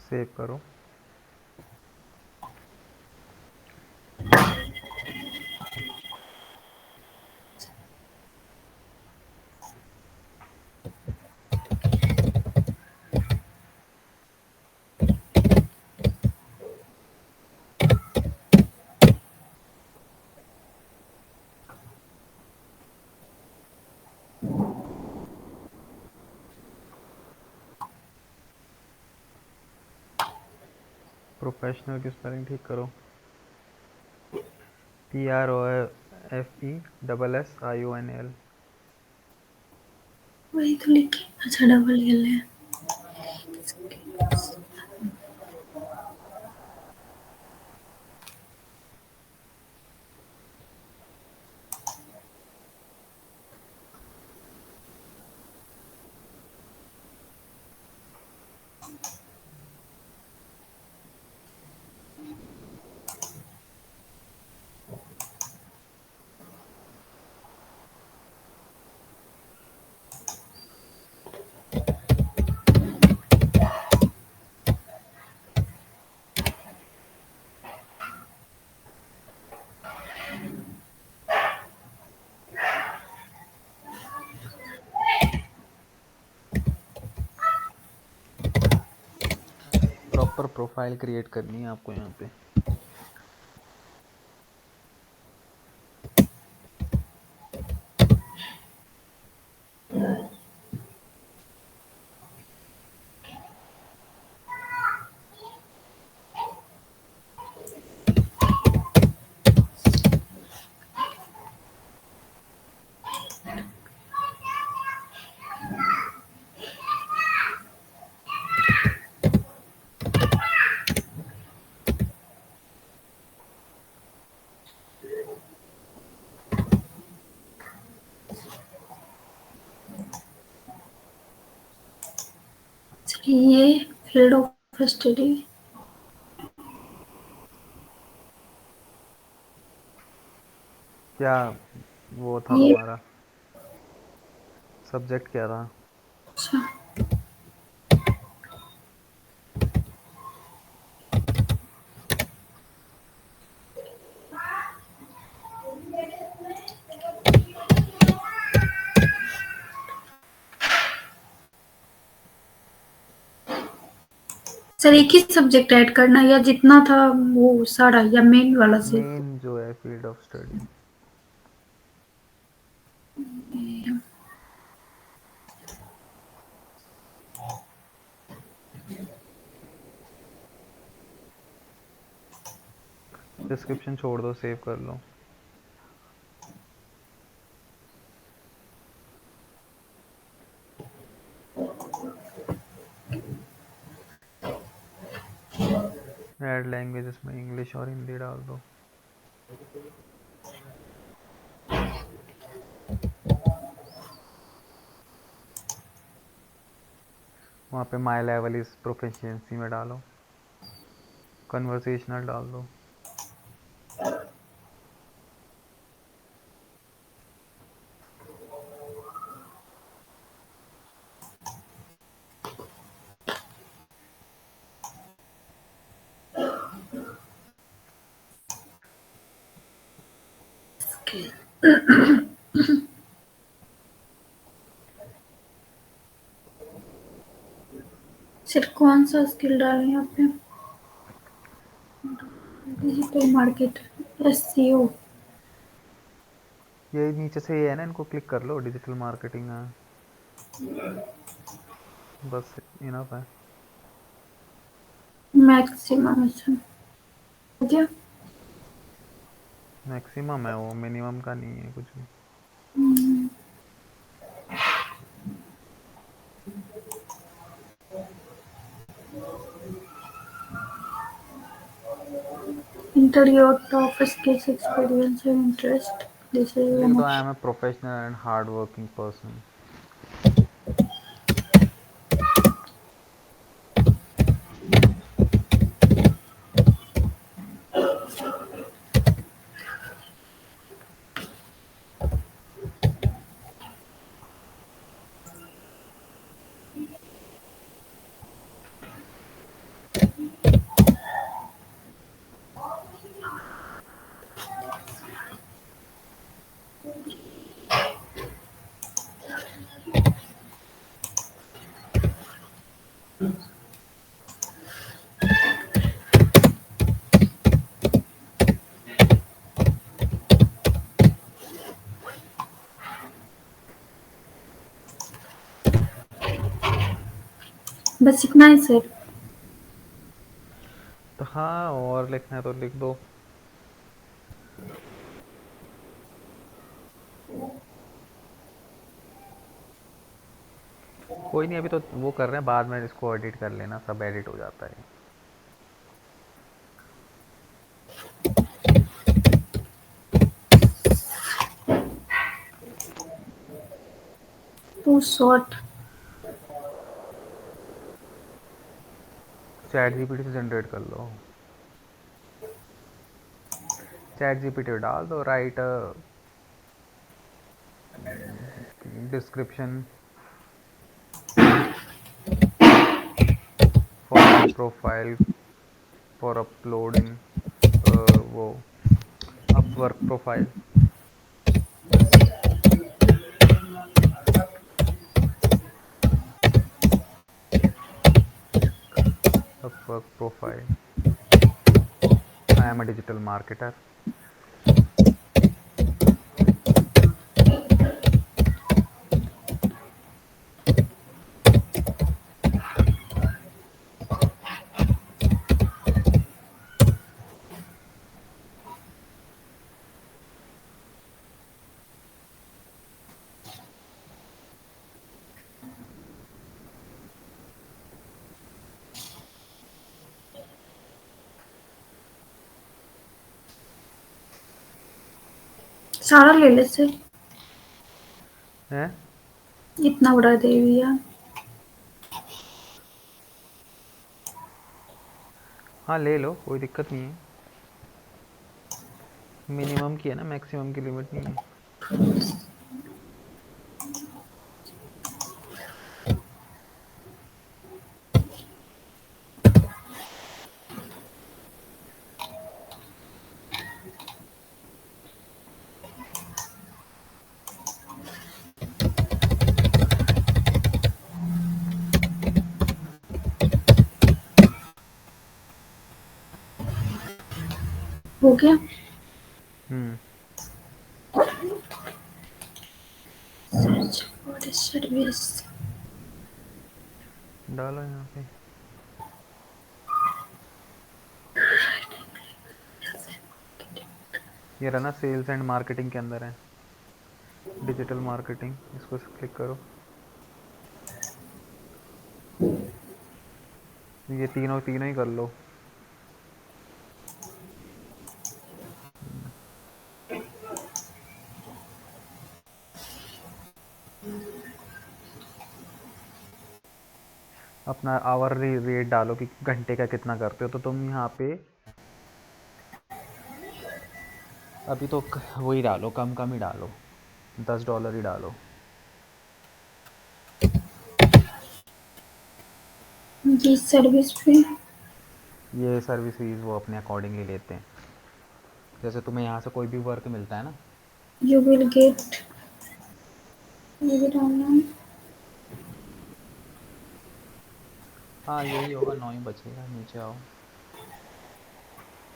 Save करो। प्रोफेशनल की स्पेलिंग ठीक करो। PROFESSIONL। वही तो लिखी। अच्छा, डबल एल है। प्रॉपर प्रोफाइल क्रिएट करनी है आपको यहाँ पे। ये फील्ड ऑफ स्टडी क्या वो था ये तुम्हारा सब्जेक्ट क्या था? अच्छा सर एक ही सब्जेक्ट ऐड करना या जितना था वो सारा या मेन वाला से? मेन जो है फील्ड ऑफ स्टडी। डिस्क्रिप्शन छोड़ दो, सेव कर लो। ऐड लैंग्वेजेस में इंग्लिश और हिंदी डाल दो। वहाँ पे माई लेवल इज प्रोफिशिएंसी में डालो, कन्वर्सेशनल डाल दो। सर कौन सा स्किल डालें यहाँ पे? Digital market, SEO. ये नीचे से ये है ना, इनको क्लिक कर लो, डिजिटल मार्केटिंग है, बस इनफ है। मैक्सिमम हो गया। मैक्सिमम है वो, मिनिमम का नहीं है कुछ भी। Enter your top skills, experience and interest. This is लिख one दो, I option. Am a professional and hard working person. बस इतना ही सर। तो हाँ, और लिखना है तो लिख दो। कोई नहीं, अभी तो वो कर रहे हैं, बाद में इसको एडिट कर लेना, सब एडिट हो जाता है। Too short. चैट जीपीटी से जनरेट कर लो, चैट जीपीटी डाल दो, write description for my profile for uploading वो Upwork profile. Upwork profile. I am a digital marketer. सारा ले ले से, है इतना बड़ा दे दिया। हाँ ले लो, कोई दिक्कत नहीं है। मिनिमम की है ना, मैक्सिमम की लिमिट नहीं है। हो गया। Search for service. डालो यहाँ पे। ये रहा ना, सेल्स एंड मार्केटिंग के अंदर है, डिजिटल मार्केटिंग, इसको क्लिक करो। ये तीनों तीनों ही कर लो। अपना आवरली रेट डालो कि घंटे का कितना करते हो। तो तुम यहाँ पे अभी तो वही डालो, कम कम ही डालो, $10 ही डालो। ये सर्विस पे ये सर्विस फीस वो अपने अकॉर्डिंगली लेते हैं। जैसे तुम्हें यहाँ से कोई भी वर्क मिलता है ना, यू विल गेट, ये भी डालना है। हाँ यही होगा, 9 ही बचेगा। नीचे आओ,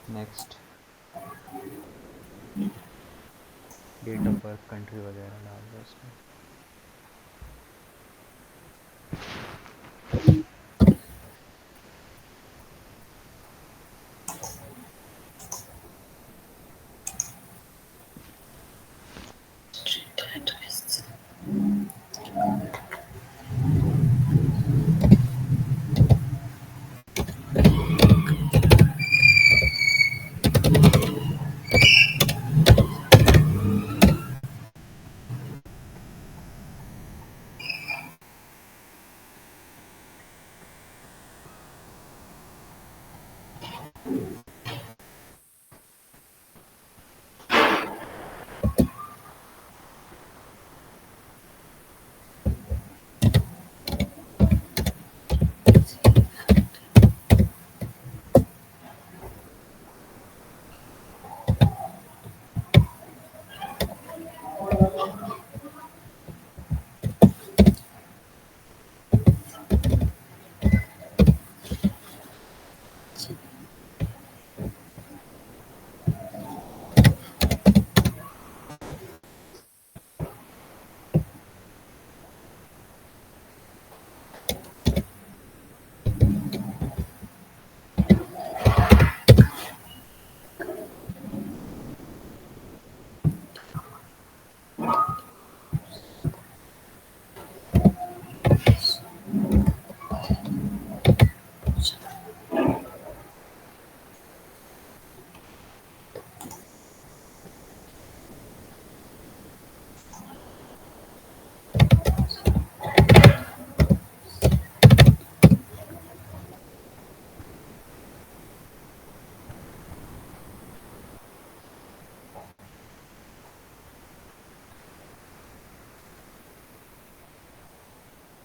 next, date of birth, country वगैरह डाल दो इसमें। एड्रेस।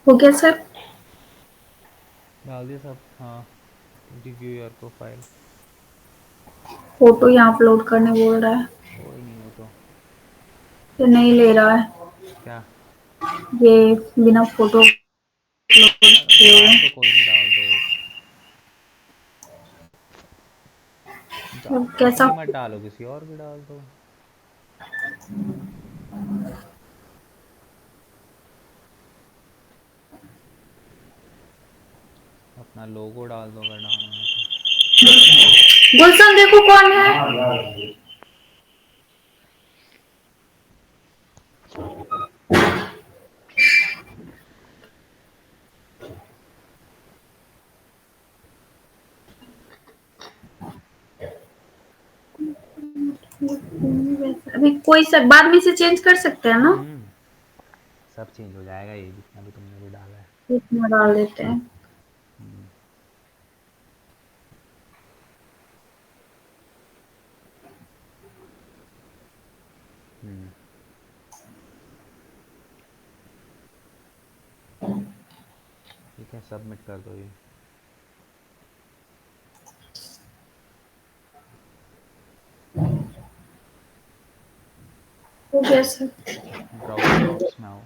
हो गया सर? डाल दिया सब, हाँ। Review your profile. फोटो यहाँ अपलोड करने बोल रहा है, कोई नहीं हो तो तो नहीं ले रहा है क्या, ये, बिना फोटो अपलोड किए हुए। डाल दो, कोई नहीं, डाल दो एक। कैसा? अपनी मत डालो, किसी और की डाल दो। अपना लोगो डाल दो अगर डालना है तो। गुलशन देखो कौन है। अभी कोई सब बाद में से चेंज कर सकते हैं ना? हम्म, सब चेंज हो जाएगा, ये जितना भी तुमने भी डाला है। इसमें डाल देते हैं। हम्म। हम्म। ठीक है, सबमिट कर दो ये। हो गया सर। ड्रॉप डाउट्स में आओ।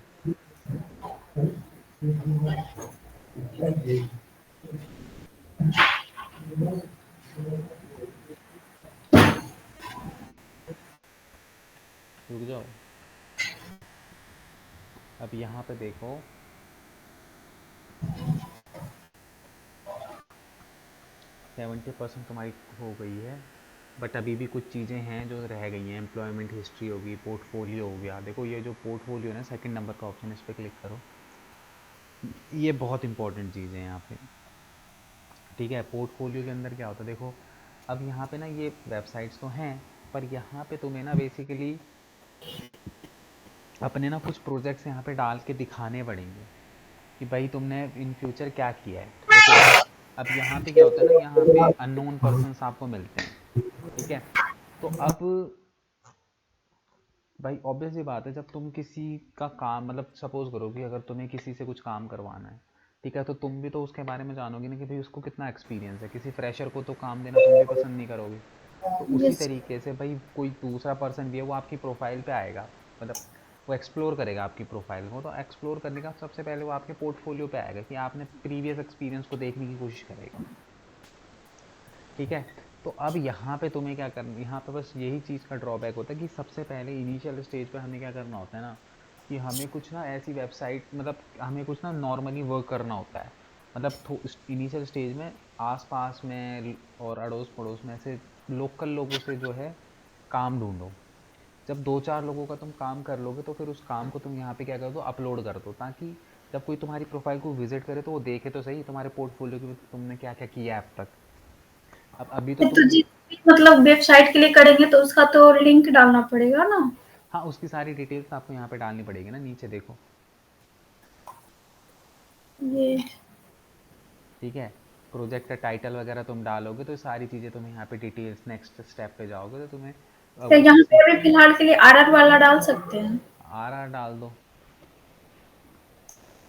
रुक जाओ। अब यहाँ पे देखो, 70% तुम्हारी हो गई है, बट अभी भी कुछ चीज़ें हैं जो रह गई हैं। एम्प्लॉयमेंट हिस्ट्री होगी, पोर्टफोलियो हो गया। देखो ये जो पोर्टफोलियो है ना, सेकंड नंबर का ऑप्शन, इस पर क्लिक करो। ये बहुत इंपॉर्टेंट चीज़ें हैं यहाँ पे। ठीक है, पोर्टफोलियो के अंदर क्या होता है देखो। अब यहाँ पे ना ये वेबसाइट्स तो हैं, पर यहाँ पे तुम्हें ना बेसिकली अपने ना कुछ प्रोजेक्ट्स यहाँ पे डाल के दिखाने पड़ेंगे कि भाई तुमने इन फ्यूचर क्या किया है। देखो, अब यहाँ पे क्या होता है ना, यहाँ पे अननोन पर्सन्स आपको मिलते हैं। ठीक है, तो अब भाई ऑब्वियस सी बात है, जब तुम किसी का काम, मतलब सपोज करो कि अगर तुम्हें किसी से कुछ काम करवाना है, ठीक है, तो तुम भी तो उसके बारे में जानोगे ना कि भाई उसको कितना एक्सपीरियंस है। किसी फ्रेशर को तो काम देना तुम भी पसंद नहीं करोगे। तो उसी यस। तरीके से भाई कोई दूसरा पर्सन भी है, वो आपकी प्रोफाइल पे आएगा, मतलब वो एक्सप्लोर करेगा आपकी प्रोफाइल को। तो एक्सप्लोर करने का सबसे पहले वो आपके पोर्टफोलियो पे आएगा कि आपने प्रीवियस एक्सपीरियंस को देखने की कोशिश करेगा। ठीक है, तो अब यहाँ पे तुम्हें क्या करना, यहाँ पे बस यही चीज़ का ड्रॉबैक होता है कि सबसे पहले इनिशियल स्टेज पे हमें क्या करना होता है ना, कि हमें कुछ ना ऐसी वेबसाइट, मतलब हमें कुछ ना नॉर्मली वर्क करना होता है। मतलब इनिशियल स्टेज में आसपास में और अड़ोस पड़ोस में ऐसे लोकल लोगों से जो है काम ढूंढो। जब 2-4 लोगों का तुम काम कर लोगे, तो फिर उस काम को तुम यहाँ पे क्या कर दो, अपलोड कर दो, ताकि जब कोई तुम्हारी प्रोफाइल को विजिट करे तो वो देखे तो सही तुम्हारे पोर्टफोलियो की तुमने क्या क्या किया है अब तक। अब अभी तो तो तुम, जी, मतलब वेबसाइट के लिए करेंगे तो उसका तो लिंक डालना पड़ेगा ना? हाँ उसकी सारी डिटेल्स आपको यहाँ पे डालनी पड़ेगी ना, नीचे देखो। ये ठीक है, प्रोजेक्ट का टाइटल वगैरह तुम डालोगे तो सारी चीज़ें तुम्हें यहाँ पे डिटेल्स, नेक्स्ट स्टेप पे जाओगे तो तुम्हें तो वो यहाँ पे अभी फिलहाल के लिए आरआर वाला डाल सकते हैं। आर डाल दो।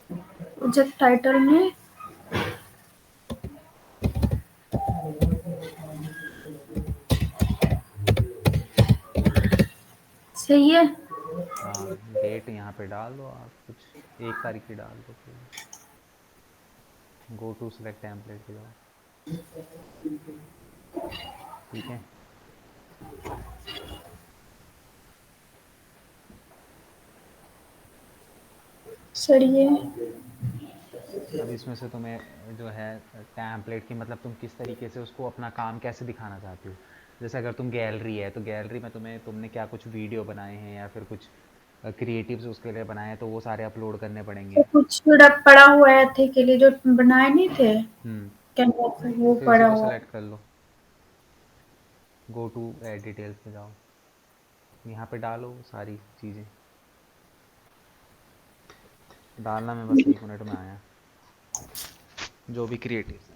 प्रोजेक्ट टाइटल में सही है। हाँ, डेट यहाँ पे डाल दो आप कुछ, 1 तारीख की डाल दो कोई। गो टू सिलेक्ट टेम्पलेट पे जाओ। ठीक है, सही है। अब इसमें से तुम्हें जो है टैम्पलेट की, मतलब तुम किस तरीके से उसको अपना काम कैसे दिखाना चाहती हो। जैसे अगर तुम गैलरी है, तो गैलरी में तुमने क्या कुछ वीडियो बनाए हैं या फिर कुछ क्रिएटिव्स उसके लिए बनाए हैं, तो वो सारे अपलोड करने तो पड़ेंगे। कुछ पड़ा हुआ है थे के लिए जो बनाए नहीं थे हम्म, कैनवा पे, तो वो फिर उसी पड़ा को हुआ है। सेलेक्ट कर लो। गो टू एड डिटेल्स पे जाओ, यहाँ पे डालो सारी चीज़ें। डालना में बस 1 मिनट में आया, जो भी क्रिएटिव है।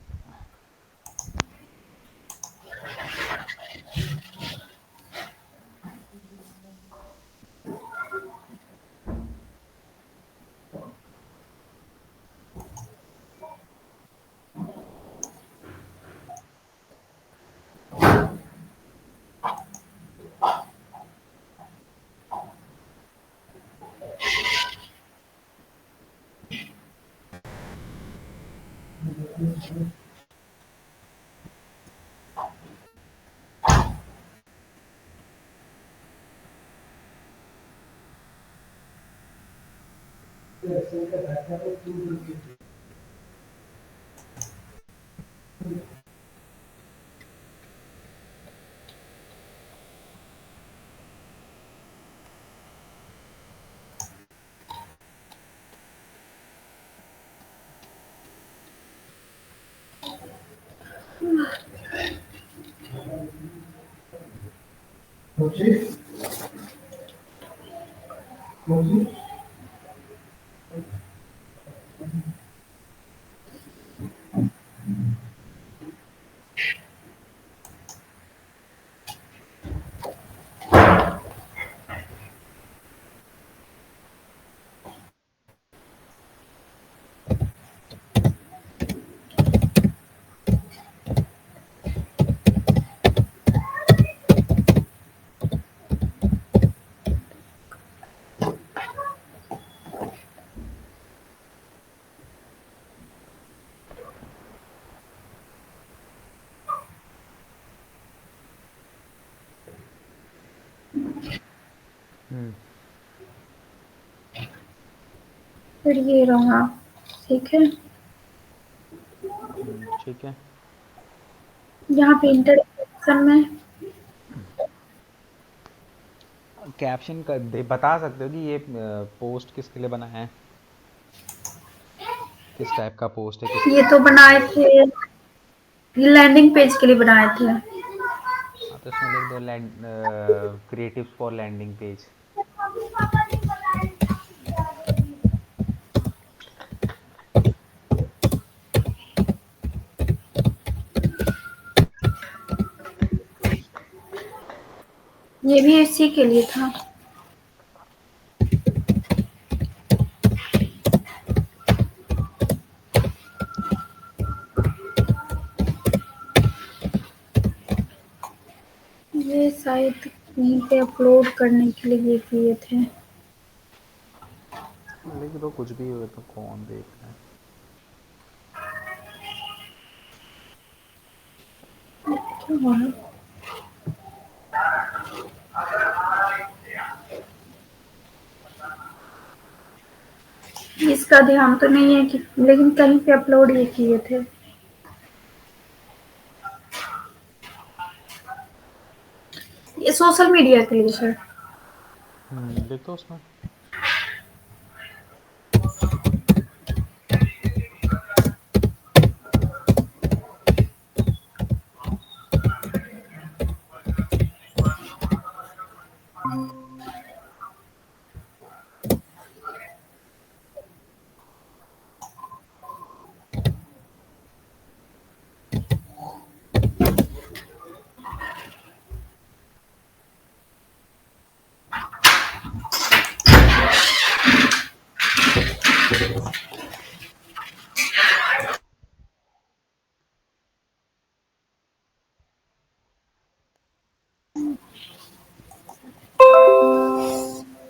फिर ये रहा, ठीक है। ठीक है। यहाँ पे इंट्रोडक्शन में कैप्शन कर दे, बता सकते हो कि ये पोस्ट किसके लिए बनाया है, किस टाइप का पोस्ट है, किस ये तो बनाए थे, लैंडिंग पेज के लिए बनाए थे। हाँ तो इसमें लिख दो क्रिएटिव्स फॉर लैंडिंग पेज। ये भी इसी के लिए था। ये शायद कहीं पे अपलोड करने के लिए ये किए थे। लिख दो कुछ भी हो तो कौन देख रहा है। क्या हुआ? इसका ध्यान तो नहीं है कि, लेकिन कहीं पे अपलोड ये किए थे। ये सोशल मीडिया के लिए सर। लिख दो उसमें।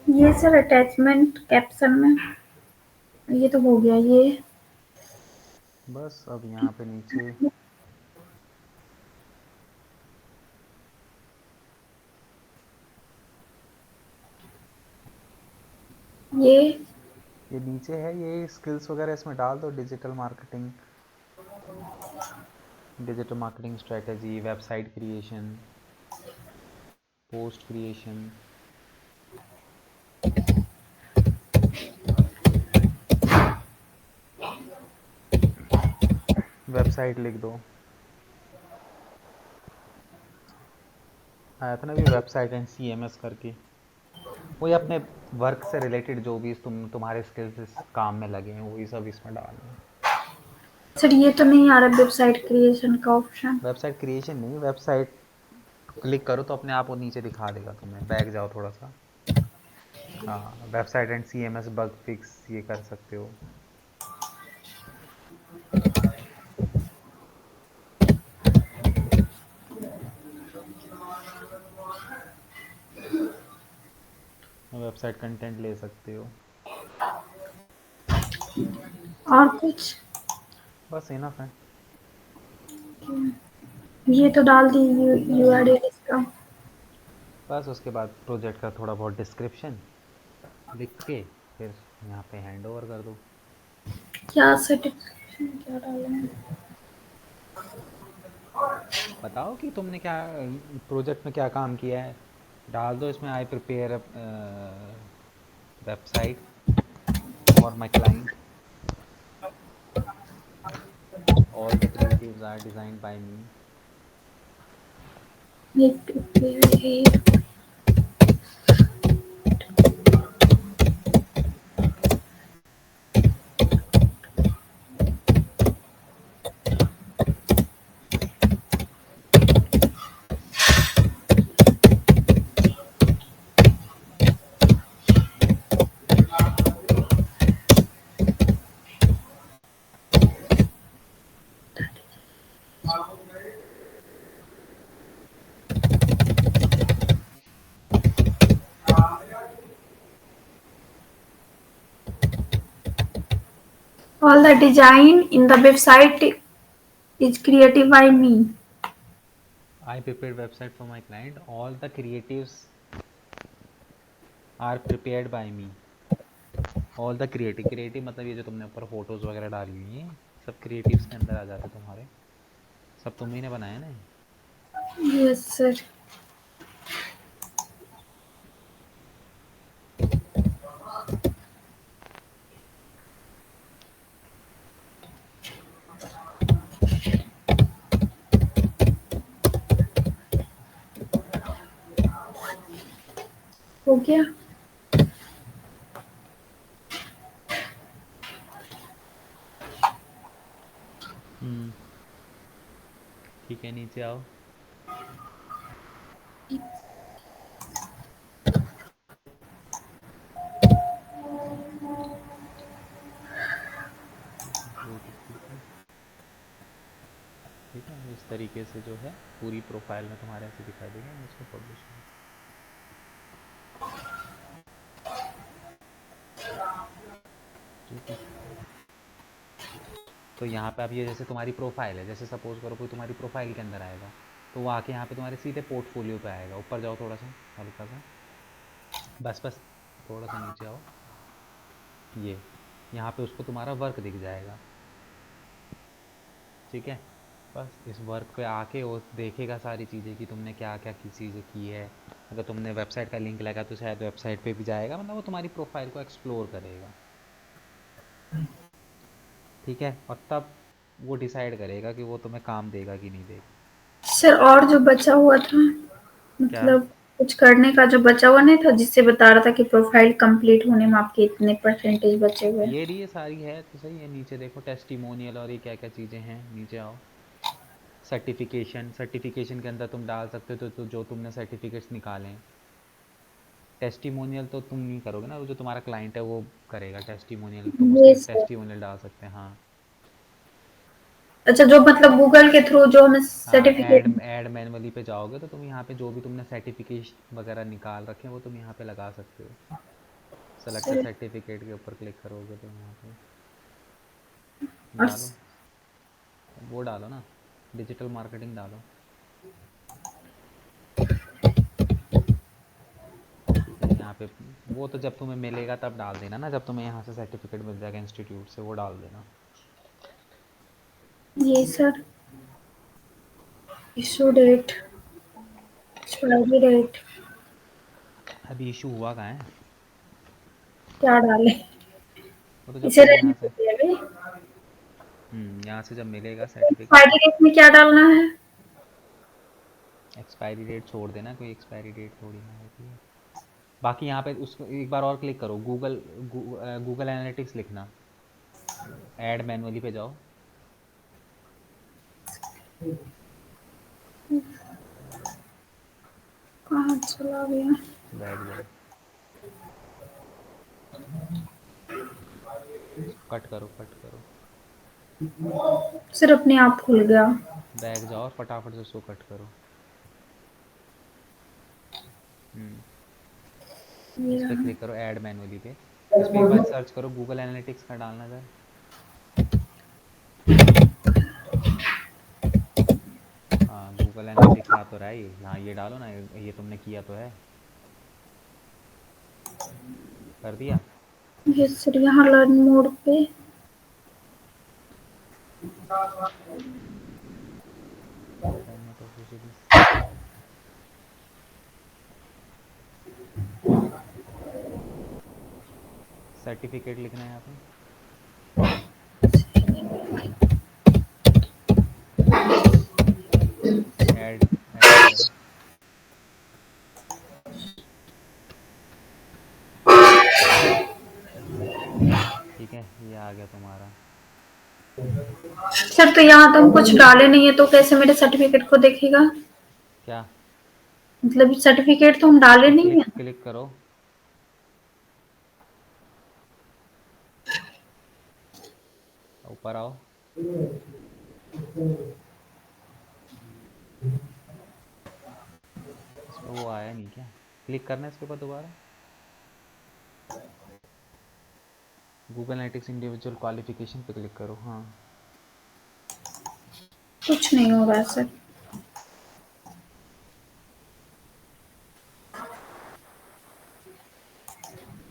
ये सर अटैचमेंट कैप्शन में, ये तो हो गया ये। बस अब यहाँ पे नीचे ये नीचे है, ये स्किल्स वगैरह इसमें डाल दो, digital marketing strategy, website creation, post creation. Website लिख दो, आया था ना भी वेबसाइट एंड CMS करके, वही अपने वर्क से रिलेटेड जो भी तुम्हारे स्किल्स इस काम में लगे हैं वही सब इसमें डालना है। सर ये तो नहीं आ रहा वेबसाइट क्रिएशन का ऑप्शन। वेबसाइट क्रिएशन नहीं, वेबसाइट क्लिक करो तो अपने आप वो नीचे दिखा देगा तुम्हें, बैक जाओ थोड़ा सा। हाँ, website and CMS bug fix ये कर सकते हो। वेबसाइट कंटेंट ले सकते हो। और कुछ? बस इनफ है। ये तो डाल दी URL इसका। बस उसके बाद प्रोजेक्ट का थोड़ा बहुत डिस्क्रिप्शन लिख के फिर यहाँ पे हैंड ओवर कर दो। क्या सर्टिफिकेशन क्या डाला है? बताओ कि तुमने क्या प्रोजेक्ट में क्या काम किया है, डाल दो इसमें। I prepare website for my client, all the creatives are designed by me. Need to pay. All the design in the website is created by me. I prepare website for my client, all the creatives are prepared by me. All the creative मतलब ये जो तुमने ऊपर photos वगैरह डाली हुई हैं, सब क्रिएटिव्स के अंदर आ जाते तुम्हारे, सब तुम्ही ने बनाया ना। Yes, sir. हो गया? ठीक है, नीचे आओ। Go to preview. ठीक है, इस तरीके से जो है पूरी प्रोफाइल में तुम्हारे ऐसे दिखाई देगा। मैं इसको पब्लिश करूँ, ठीक है। तो यहाँ पे अब ये जैसे तुम्हारी प्रोफाइल है, जैसे सपोज करो कोई तुम्हारी प्रोफाइल के अंदर आएगा, तो वो आके यहाँ पे तुम्हारे सीधे पोर्टफोलियो पे आएगा। ऊपर जाओ थोड़ा सा, हल्का सा, बस बस थोड़ा सा नीचे आओ। ये यहाँ पे उसको तुम्हारा वर्क दिख जाएगा, ठीक है। बस इस वर्क पे आके वो देखेगा सारी चीज़ें कि तुमने क्या क्या की चीज़ें की है। अगर तुमने वेबसाइट का लिंक लगा तो शायद वेबसाइट पे भी जाएगा, मतलब वो तुम्हारी प्रोफाइल को एक्सप्लोर करेगा, ठीक है। और तब वो डिसाइड करेगा कि वो तुम्हें काम देगा कि नहीं देगा। सर और जो बचा हुआ था, क्या? मतलब कुछ करने का जो बचा हुआ नहीं था, जिससे बता रहा था कि प्रोफाइल कंप्लीट होने में आपके इतने परसेंटेज बचे हुए हैं। ये रही, ये सारी है तो सही है। नीचे देखो टेस्टिमोनियल और ये क्या क्या चीज़ें हैं, नीचे आओ। सर्टिफिकेशन के अंदर तुम डाल सकते हो तो जो तुमने सर्टिफिकेट्स निकाले हैं। टेस्टिमोनियल तो तुम नहीं करोगे ना, वो जो तुम्हारा क्लाइंट है वो करेगा टेस्टिमोनियल, तुम ये उसके सर। टेस्टिमोनियल डाल सकते हैं, हाँ। अच्छा, जो मतलब गूगल के थ्रू जो हमें हाँ, सर्टिफिकेट। ऐड मैनुअली पे जाओगे तो तुम यहाँ पे जो भी तुमने सर्टिफिकेशन वगैरह निकाल रखे हैं वो तुम यहाँ पे लगा सकते हो। सेलेक्टेड सर सर्टिफिकेट के ऊपर क्लिक करोगे तो यहाँ पे और डालो, वो डालो ना, डिजिटल मार्केटिंग डालो, ठीक है। यहाँ पे वो तो जब तुम्हें मिलेगा तब डाल देना ना, जब तुम्हें यहाँ से सर्टिफिकेट मिल जाएगा इंस्टीट्यूट से, वो डाल देना। ये sir issue date, expiry date अभी इशू हुआ कहाँ है? क्या डाले? वो तो जब इसे तुम्हें रहने यहाँ से दीजिए अभी। यहाँ से जब मिलेगा सर्टिफिकेट एक्सपायरी तब। डेट में क्या डालना है? एक्सपायरी डेट छोड़ देना, कोई एक्सपायरी डेट थोड़ी ना होती है। बाकी यहाँ पे उसको एक बार और क्लिक करो, गूगल एनालिटिक्स लिखना, ऐड मैनुअली पे जाओ। कहाँ चला गया? बैठ जाओ, इसको कट करो, कट करो, सर अपने आप खुल गया। बैक जाओ और फटाफट से उसको कट करो। ये इस पर रहा। क्लिक करो, ऐड मैनुअली पे। इस पर एक बार सर्च करो, गूगल एनालिटिक्स का डालना जरा। हाँ, गूगल एनालिटिक्स आ तो रहा है ये, हाँ ये डालो ना, ये तुमने किया तो है, कर दिया। यस सर, यहाँ लर्न मोड पे नेट ऑफिशियली सर्टिफिकेट लिखना है यहाँ पे, ऐड ऐड वगैरह। ठीक है, ये आ गया तुम्हारा। सर तो यहाँ तो हम कुछ डाले नहीं है, तो कैसे मेरे सर्टिफिकेट को देखेगा? क्या? मतलब सर्टिफिकेट तो हम डाले नहीं क्लिक है। क्लिक करो, ऊपर आओ। इसमें वो आया नहीं क्या? क्लिक करना है इसके ऊपर दोबारा। गूगल एनालिटिक्स इंडिविजुअल क्वालिफिकेशन पे क्लिक करो। हाँ, कुछ नहीं हो रहा सर।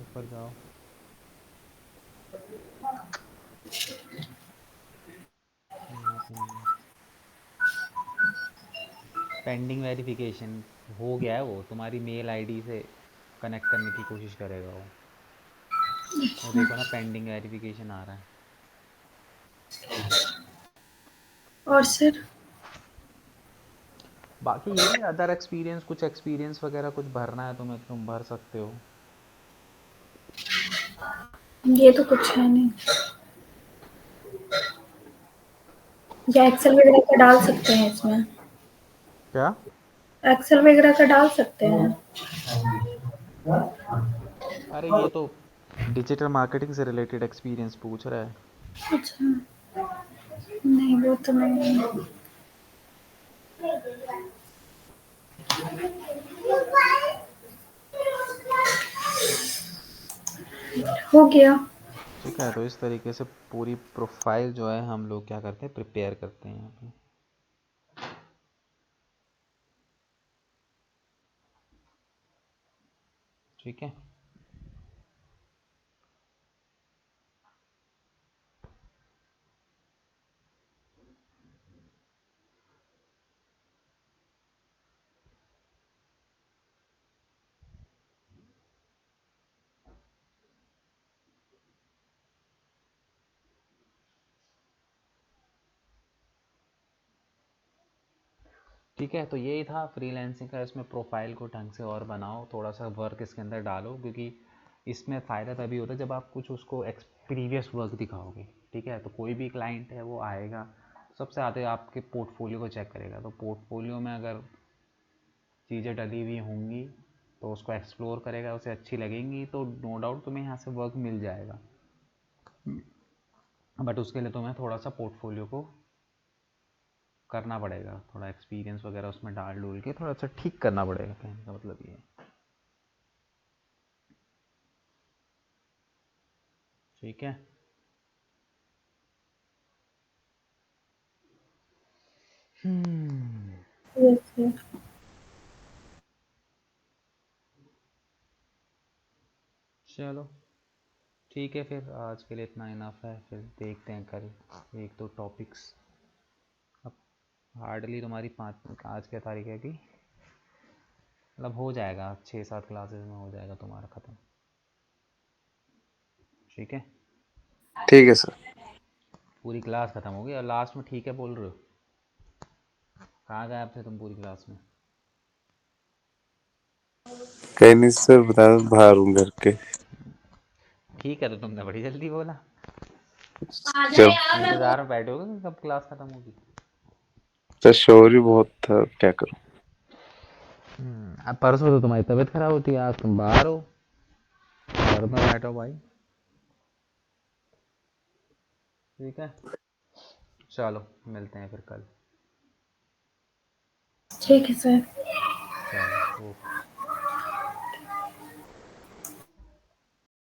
ऊपर जाओ। यहाँ पे नहीं है। पेंडिंग वेरिफिकेशन हो गया है, वो तुम्हारी मेल आईडी से कनेक्ट करने की कोशिश करेगा वो देखो ना, पेंडिंग वेरिफिकेशन आ रहा है। और सर बाकी यही अदर एक्सपीरियंस, कुछ एक्सपीरियंस वगैरह कुछ भरना है तुम्हें, तुम भर सकते हो। ये तो कुछ है नहीं। या एक्सेल वगैरह का डाल सकते हैं इसमें? क्या? एक्सेल वगैरह का डाल सकते हैं? अरे ये तो डिजिटल मार्केटिंग से रिलेटेड एक्सपीरियंस पूछ रहा है। अच्छा, नहीं वो तो नहीं है। हो गया। ठीक है, तो इस तरीके से पूरी प्रोफाइल जो है हम लोग क्या करते हैं, प्रिपेयर करते हैं यहाँ पे। ठीक है, ठीक है। तो यही था फ्रीलैंसिंग का। इसमें प्रोफाइल को ढंग से और बनाओ, थोड़ा सा वर्क इसके अंदर डालो, क्योंकि इसमें फ़ायदा तभी होता है जब आप कुछ उसको प्रीवियस वर्क दिखाओगे। ठीक है, तो कोई भी क्लाइंट है वो आएगा, सबसे आते आपके पोर्टफोलियो को चेक करेगा। तो पोर्टफोलियो में अगर चीज़ें डली हुई होंगी तो उसको एक्सप्लोर करेगा, उसे अच्छी लगेंगी तो नो डाउट तुम्हें यहाँ से वर्क मिल जाएगा। बट उसके लिए तुम्हें थोड़ा सा पोर्टफोलियो को करना पड़ेगा, थोड़ा एक्सपीरियंस वगैरह उसमें डाल डूल के थोड़ा सा ठीक करना पड़ेगा, कहने का मतलब ये है। ठीक है। Yes yes. चलो ठीक है, फिर आज के लिए इतना इनफ है। फिर देखते हैं कल एक दो टॉपिक्स। अब हार्डली तुम्हारी 5, आज क्या तारीख है अभी, मतलब हो जाएगा 6-7 क्लासेस में हो जाएगा तुम्हारा ख़त्म। ठीक है, ठीक है सर। पूरी क्लास ख़त्म होगी और लास्ट में ठीक है बोल रहे हो? कहाँ गायब थे तुम पूरी क्लास में? कहीं नहीं सर, बता दो बाहर हूँ घर के। ठीक है, तो तुमने बड़ी जल्दी बोला। जब इंतज़ार में बैठे होगे कि कब क्लास ख़त्म होगी। सर शोर ही बहुत था, क्या करूँ। अब परसों तो तुम्हारी तबीयत खराब होती है, आज तुम बाहर हो, घर में बैठो भाई। ठीक है, चलो मिलते हैं फिर कल। ठीक है सर।